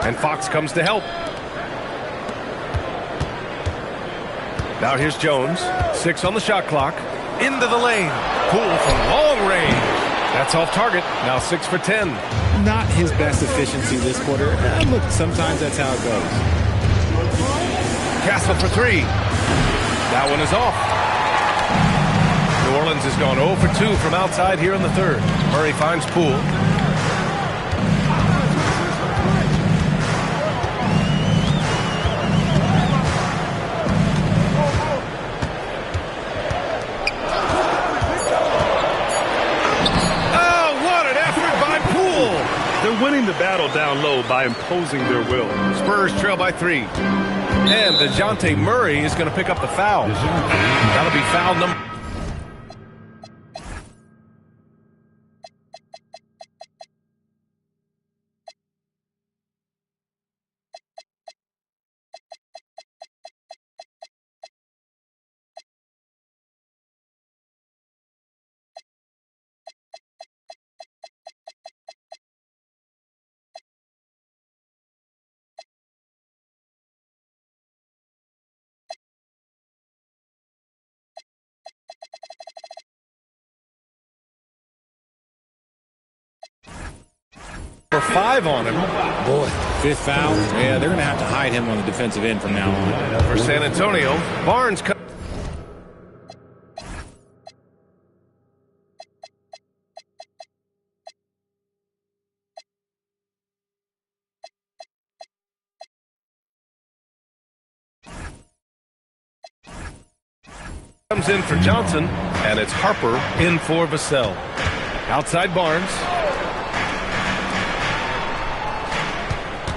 And Fox comes to help. Now here's Jones, 6 on the shot clock, into the lane. Poole from long range. That's off target, now 6 for 10. Not his best efficiency this quarter. Look, sometimes that's how it goes. Castle for 3. That one is off. New Orleans has gone 0 for 2 from outside here in the third. Murray finds Poole. They're winning the battle down low by imposing their will. Spurs trail by 3. And DeJounte Murray is going to pick up the foul. That'll be foul number. For 5 on him. Boy, 5th foul. Yeah, they're going to have to hide him on the defensive end from now on. For San Antonio, Barnes comes in for Johnson, and it's Harper in for Vassell. Outside Barnes.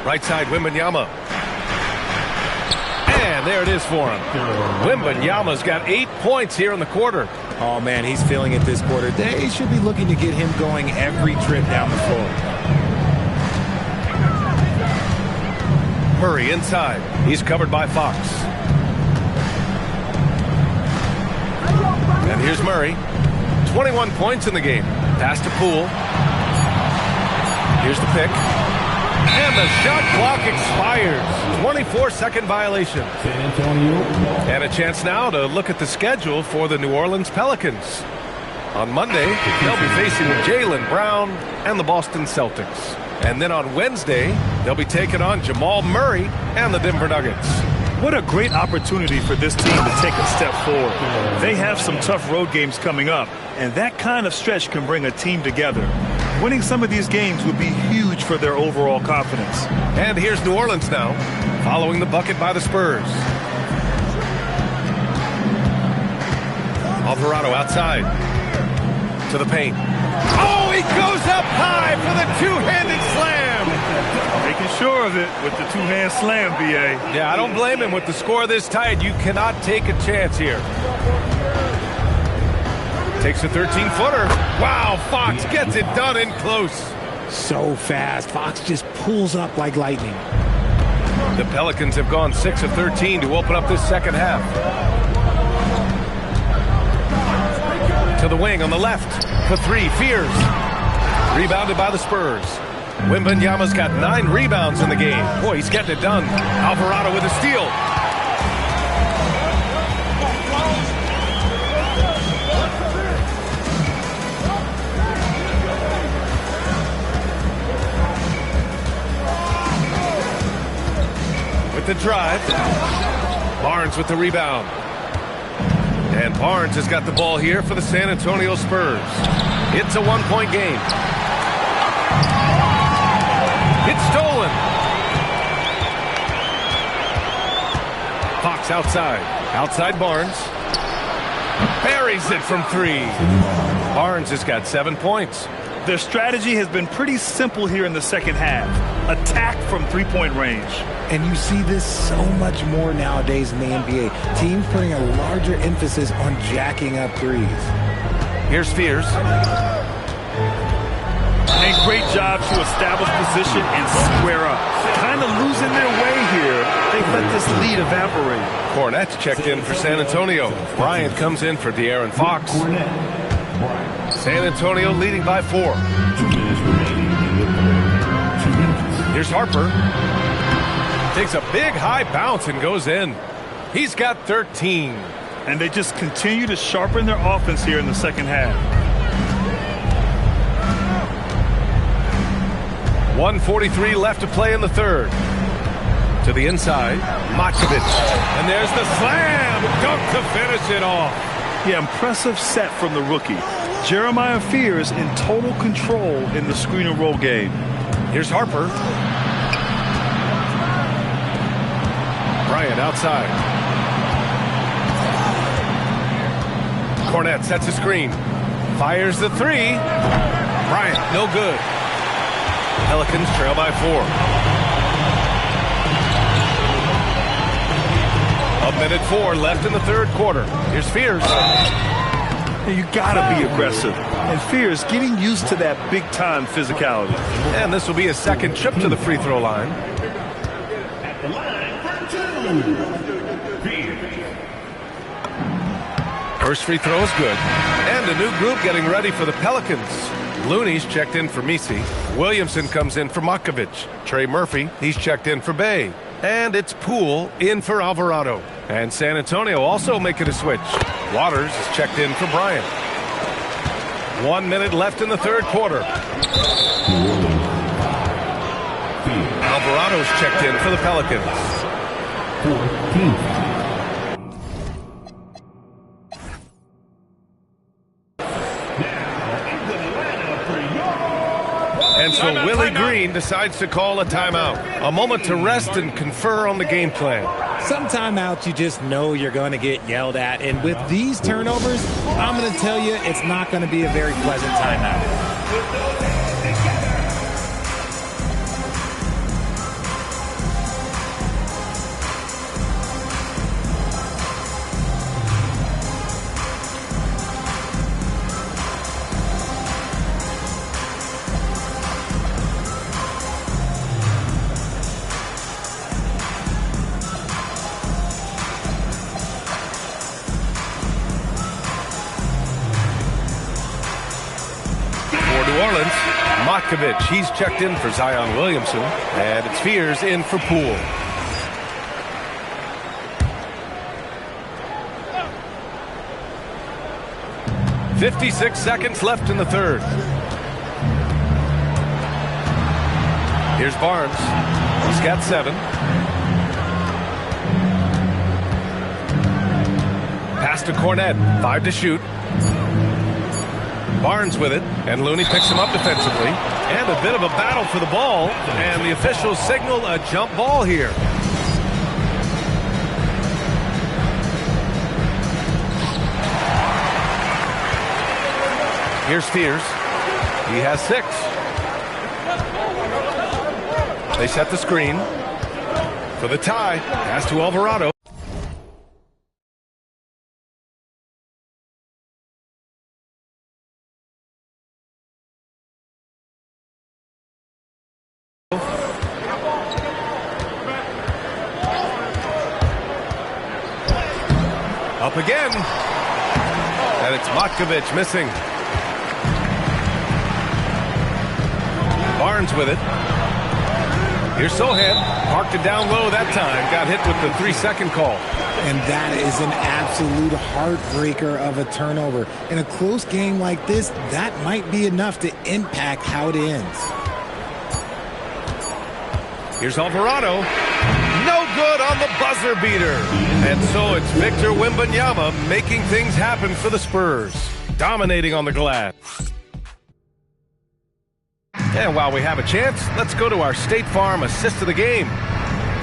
Right side, Wembanyama. And there it is for him. Wembanyama's got 8 points here in the quarter. Oh, man, he's feeling it this quarter. They should be looking to get him going every trip down the floor. Murray inside. He's covered by Fox. And here's Murray. 21 points in the game. Pass to Poole. Here's the pick. And the shot clock expires. 24-second violation. San Antonio. And a chance now to look at the schedule for the New Orleans Pelicans. On Monday, they'll be facing Jaylen Brown and the Boston Celtics. And then on Wednesday, they'll be taking on Jamal Murray and the Denver Nuggets. What a great opportunity for this team to take a step forward. They have some tough road games coming up, and that kind of stretch can bring a team together. Winning some of these games would be huge for their overall confidence. And here's New Orleans now, following the bucket by the Spurs. Alvarado outside to the paint. Oh, he goes up high for the two-handed slam. Making sure of it with the two-hand slam, B.A. Yeah, I don't blame him. With the score this tight, you cannot take a chance here. Takes a 13-footer. Wow, Fox gets it done in close. So fast. Fox just pulls up like lightning. The Pelicans have gone 6 of 13 to open up this second half. To the wing on the left. For 3, Fears. Rebounded by the Spurs. Wembanyama's got 9 rebounds in the game. Boy, he's getting it done. Alvarado with a steal. With the drive. Barnes with the rebound. And Barnes has got the ball here for the San Antonio Spurs. It's a 1-point game. outside. Outside Barnes. Buries it from 3. Barnes has got 7 points. Their strategy has been pretty simple here in the second half. Attack from three-point range. And you see this so much more nowadays in the NBA. Teams putting a larger emphasis on jacking up threes. Here's Fears. And great job to establish position and square up. Kind of losing their way here. They've let this lead evaporate. Cornette's checked in for San Antonio. Bryant comes in for De'Aaron Fox. San Antonio leading by 4. 2 minutes remaining in the third. 2 minutes. Here's Harper. Takes a big high bounce and goes in. He's got 13. And they just continue to sharpen their offense here in the second half. 1:43 left to play in the third. To the inside, Matkovic. And there's the slam dunk to finish it off. Yeah, impressive set from the rookie. Jeremiah Fears in total control in the screen and roll game. Here's Harper. Bryant outside. Cornette sets a screen. Fires the 3. Bryant, no good. Pelicans trail by 4. A minute 4 left in the third quarter. Here's Fears. You gotta be aggressive. And Fears getting used to that big-time physicality. And this will be a second trip to the free throw line. At the line for 2. Fears. First free throw is good. And a new group getting ready for the Pelicans. Looney's checked in for Misi. Williamson comes in for Matkovic. Trey Murphy, he's checked in for Bay. And it's Poole in for Alvarado. And San Antonio also making a switch. Waters is checked in for Bryant. 1 minute left in the third quarter. Alvarado's checked in for the Pelicans. 14. And so Willie Green decides to call a timeout. A moment to rest and confer on the game plan. Some timeouts you just know you're going to get yelled at. And with these turnovers, I'm going to tell you it's not going to be a very pleasant timeout. Matkovic, he's checked in for Zion Williamson, and it's Fears in for Poole. "56 seconds left in the third. Here's Barnes. He's got 7. Pass to Cornette. 5 to shoot. Barnes with it, and Looney picks him up defensively. And a bit of a battle for the ball, and the officials signal a jump ball here. Here's Fears. He has 6. They set the screen for the tie. Pass to Alvarado. Up again. And it's Matkovic missing. Barnes with it. Here's Sohan. Parked it down low that time. Got hit with the 3-second call. And that is an absolute heartbreaker of a turnover. In a close game like this, that might be enough to impact how it ends. Here's Alvarado. No good on the buzzer beater. And so it's Victor Wembanyama making things happen for the Spurs. Dominating on the glass. And while we have a chance, let's go to our State Farm assist of the game.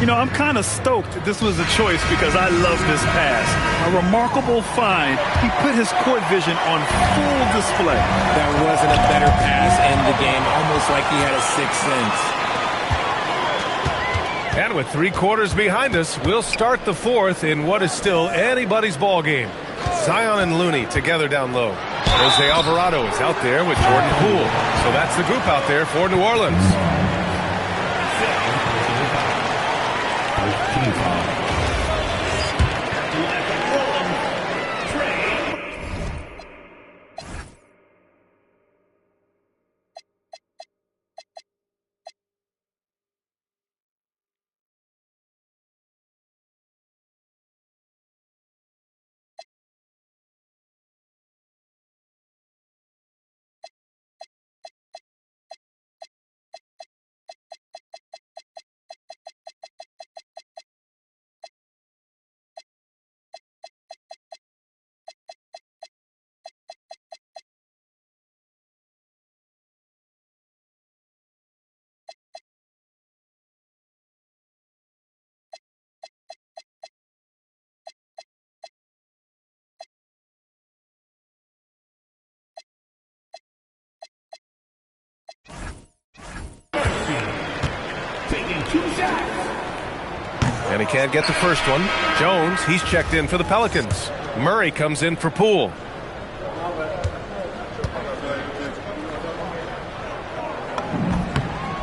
You know, I'm kind of stoked that this was a choice because I love this pass. A remarkable find. He put his court vision on full display. That wasn't a better pass in the game, almost like he had a sixth sense. And with 3 quarters behind us, we'll start the fourth in what is still anybody's ball game. Zion and Looney together down low. Jose Alvarado is out there with Jordan Poole. So that's the group out there for New Orleans. Team foul. And he can't get the first one. Jones, he's checked in for the Pelicans. Murray comes in for Poole.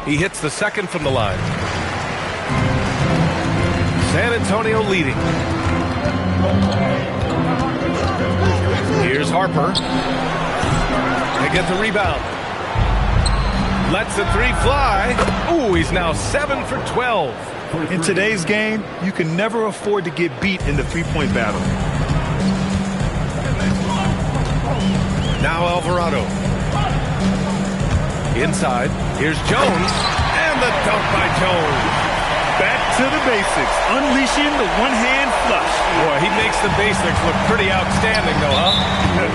He hits the second from the line. San Antonio leading. Here's Harper. They get the rebound. Lets the 3 fly. Ooh, he's now 7 for 12. In today's game, you can never afford to get beat in the three-point battle. Now Alvarado. Inside. Here's Jones. And the dunk by Jones. Back to the basics. Unleashing the one-hand flush. Boy, he makes the basics look pretty outstanding, though, huh?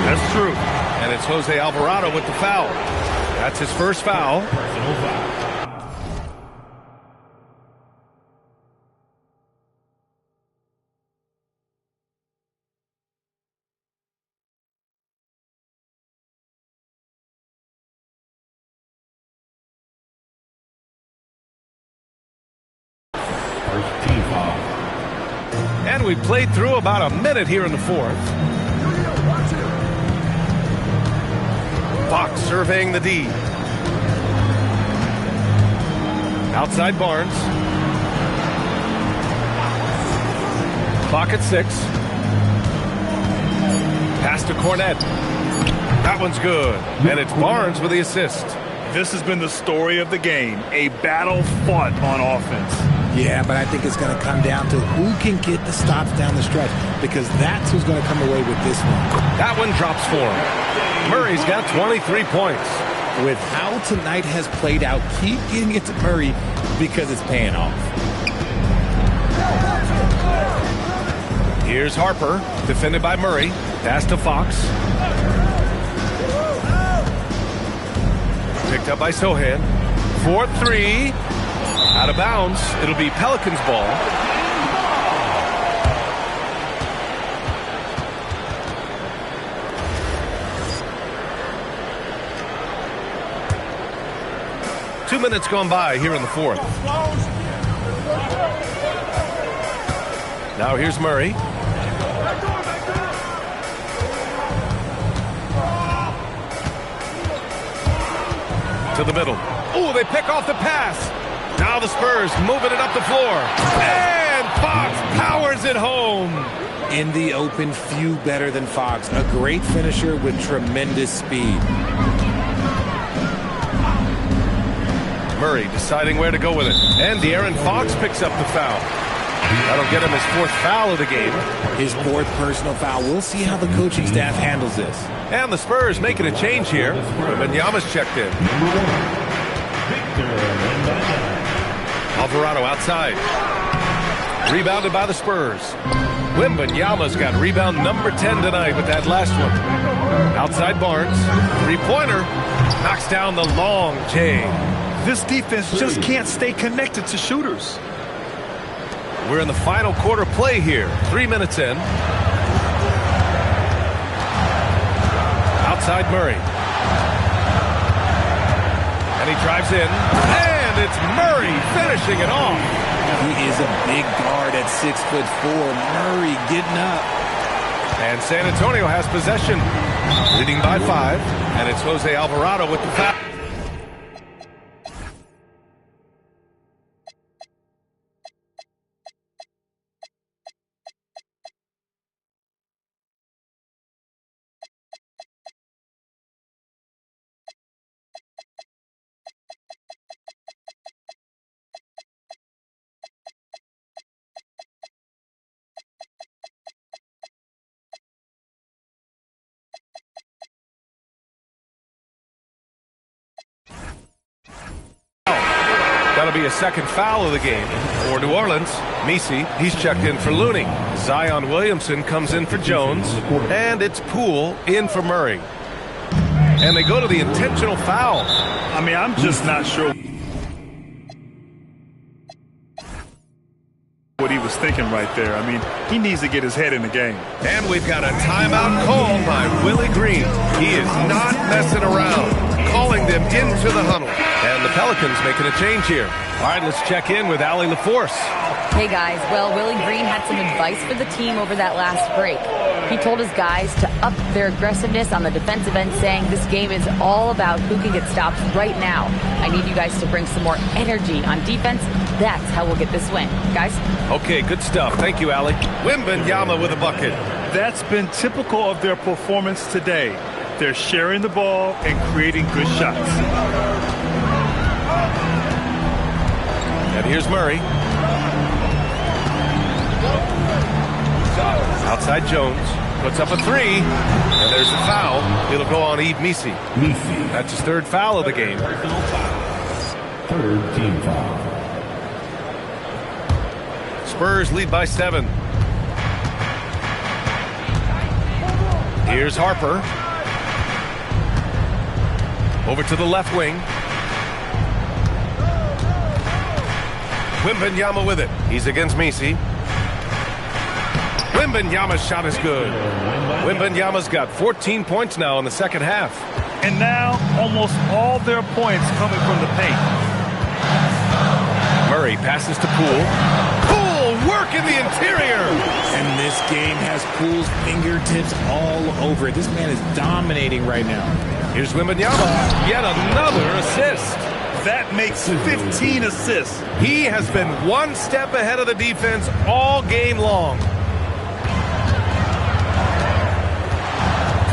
That's true. And it's Jose Alvarado with the foul. That's his first foul. Personal foul. Team foul. And we played through about a minute here in the fourth. Fox surveying the D. Outside Barnes. Clock at 6. Pass to Cornette. That one's good. And it's Barnes with the assist. This has been the story of the game. A battle fought on offense. Yeah, but I think it's going to come down to who can get the stops down the stretch, because that's who's going to come away with this one. That one drops for him. Murray's got 23 points. With how tonight has played out, keep getting it to Murray because it's paying off. Here's Harper, defended by Murray. Pass to Fox. Picked up by Sohan. 4-3. Out of bounds. It'll be Pelicans ball. Two minutes gone by here in the fourth. Now here's Murray. To the middle. Oh, they pick off the pass. Now the Spurs moving it up the floor. And Fox powers it home. In the open, few better than Fox. A great finisher with tremendous speed. Murray deciding where to go with it. And De'Aaron Fox picks up the foul. That'll get him his 4th foul of the game. His 4th personal foul. We'll see how the coaching staff handles this. And the Spurs making a change here. Wembanyama's checked in. Alvarado outside. Rebounded by the Spurs. Wembanyama's got rebound number 10 tonight with that last one. Outside Barnes. 3-pointer. Knocks down the long J. This defense just can't stay connected to shooters. We're in the final quarter play here. 3 minutes in. Outside Murray. And he drives in. And it's Murray finishing it off. He is a big guard at 6'4". Murray getting up. And San Antonio has possession. Leading by 5. And it's Jose Alvarado with the foul. That'll be a second foul of the game for New Orleans. Messi, he's checked in for Looney. Zion Williamson comes in for Jones. And it's Poole in for Murray. And they go to the intentional foul. I mean, I'm just not sure what he was thinking right there. I mean, he needs to get his head in the game. And we've got a timeout called by Willie Green. He is not messing around, calling them into the huddle. And the Pelicans making a change here. All right, let's check in with Allie LaForce. Hey, guys. Well, Willie Green had some advice for the team over that last break. He told his guys to up their aggressiveness on the defensive end, saying this game is all about who can get stops right now. I need you guys to bring some more energy on defense. That's how we'll get this win. Guys? Okay, good stuff. Thank you, Allie. Wembanyama with a bucket. That's been typical of their performance today. They're sharing the ball and creating good shots. And here's Murray. Outside Jones. Puts up a 3. And there's a foul. It'll go on Yves Messi. That's his third foul of the game. Third team foul. Spurs lead by 7. Here's Harper. Over to the left wing. Wembanyama with it. He's against Messi. Wembanyama's shot is good. Wembanyama's got 14 points now in the second half. And now almost all their points coming from the paint. Murray passes to Poole. Poole work in the interior. And this game has Poole's fingertips all over it. This man is dominating right now. Here's Wembanyama. Yet another assist. That makes 15 assists. He has been one step ahead of the defense all game long.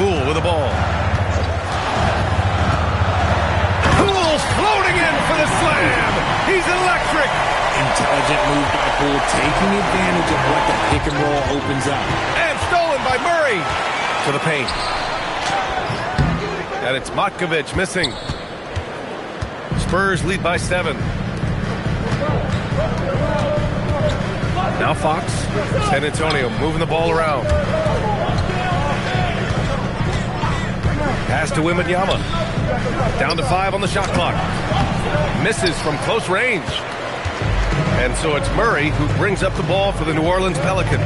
Poole with the ball. Poole's floating in for the slam. He's electric. Intelligent move by Poole, taking advantage of what the pick and roll opens up. And stolen by Murray to the paint. And it's Matkovic missing. Spurs lead by 7. Now Fox. San Antonio moving the ball around. Pass to Wembanyama. Down to 5 on the shot clock. Misses from close range. And so it's Murray who brings up the ball for the New Orleans Pelicans.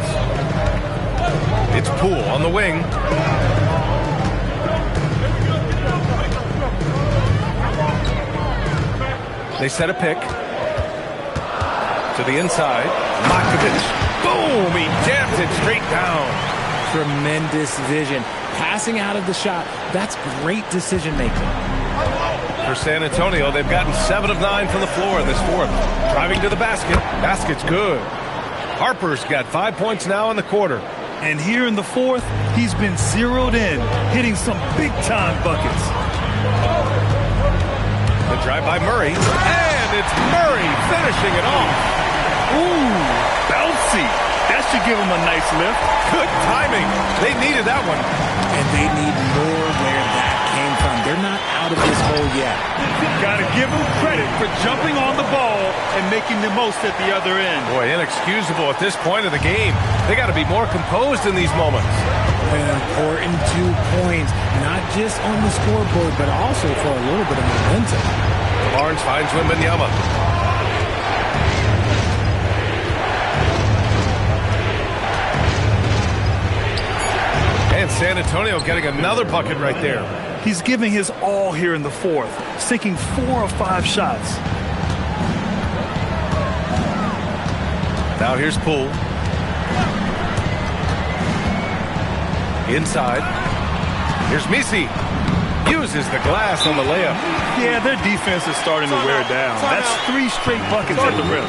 It's Poole on the wing. They set a pick. To the inside. Matkovic. Boom! He jams it straight down. Tremendous vision. Passing out of the shot. That's great decision making. For San Antonio, they've gotten 7 of 9 from the floor in this fourth. Driving to the basket. Basket's good. Harper's got 5 points now in the quarter. And here in the fourth, he's been zeroed in, hitting some big-time buckets. The drive by Murray. And it's Murray finishing it off. Ooh, bouncy. That should give him a nice lift. Good timing. They needed that one. And they need more where that came from. They're not out of this hole yet. Got to give them credit for jumping on the ball and making the most at the other end. Boy, inexcusable at this point of the game. They got to be more composed in these moments. An important 2 points, not just on the scoreboard, but also for a little bit of momentum. Barnes finds Wembanyama. San Antonio getting another bucket right there. He's giving his all here in the fourth, sinking 4 of 5 shots. Now here's Poole. Inside. Here's Misi. Uses the glass on the layup. Yeah, their defense is starting to wear down. That's 3 straight buckets at the rim.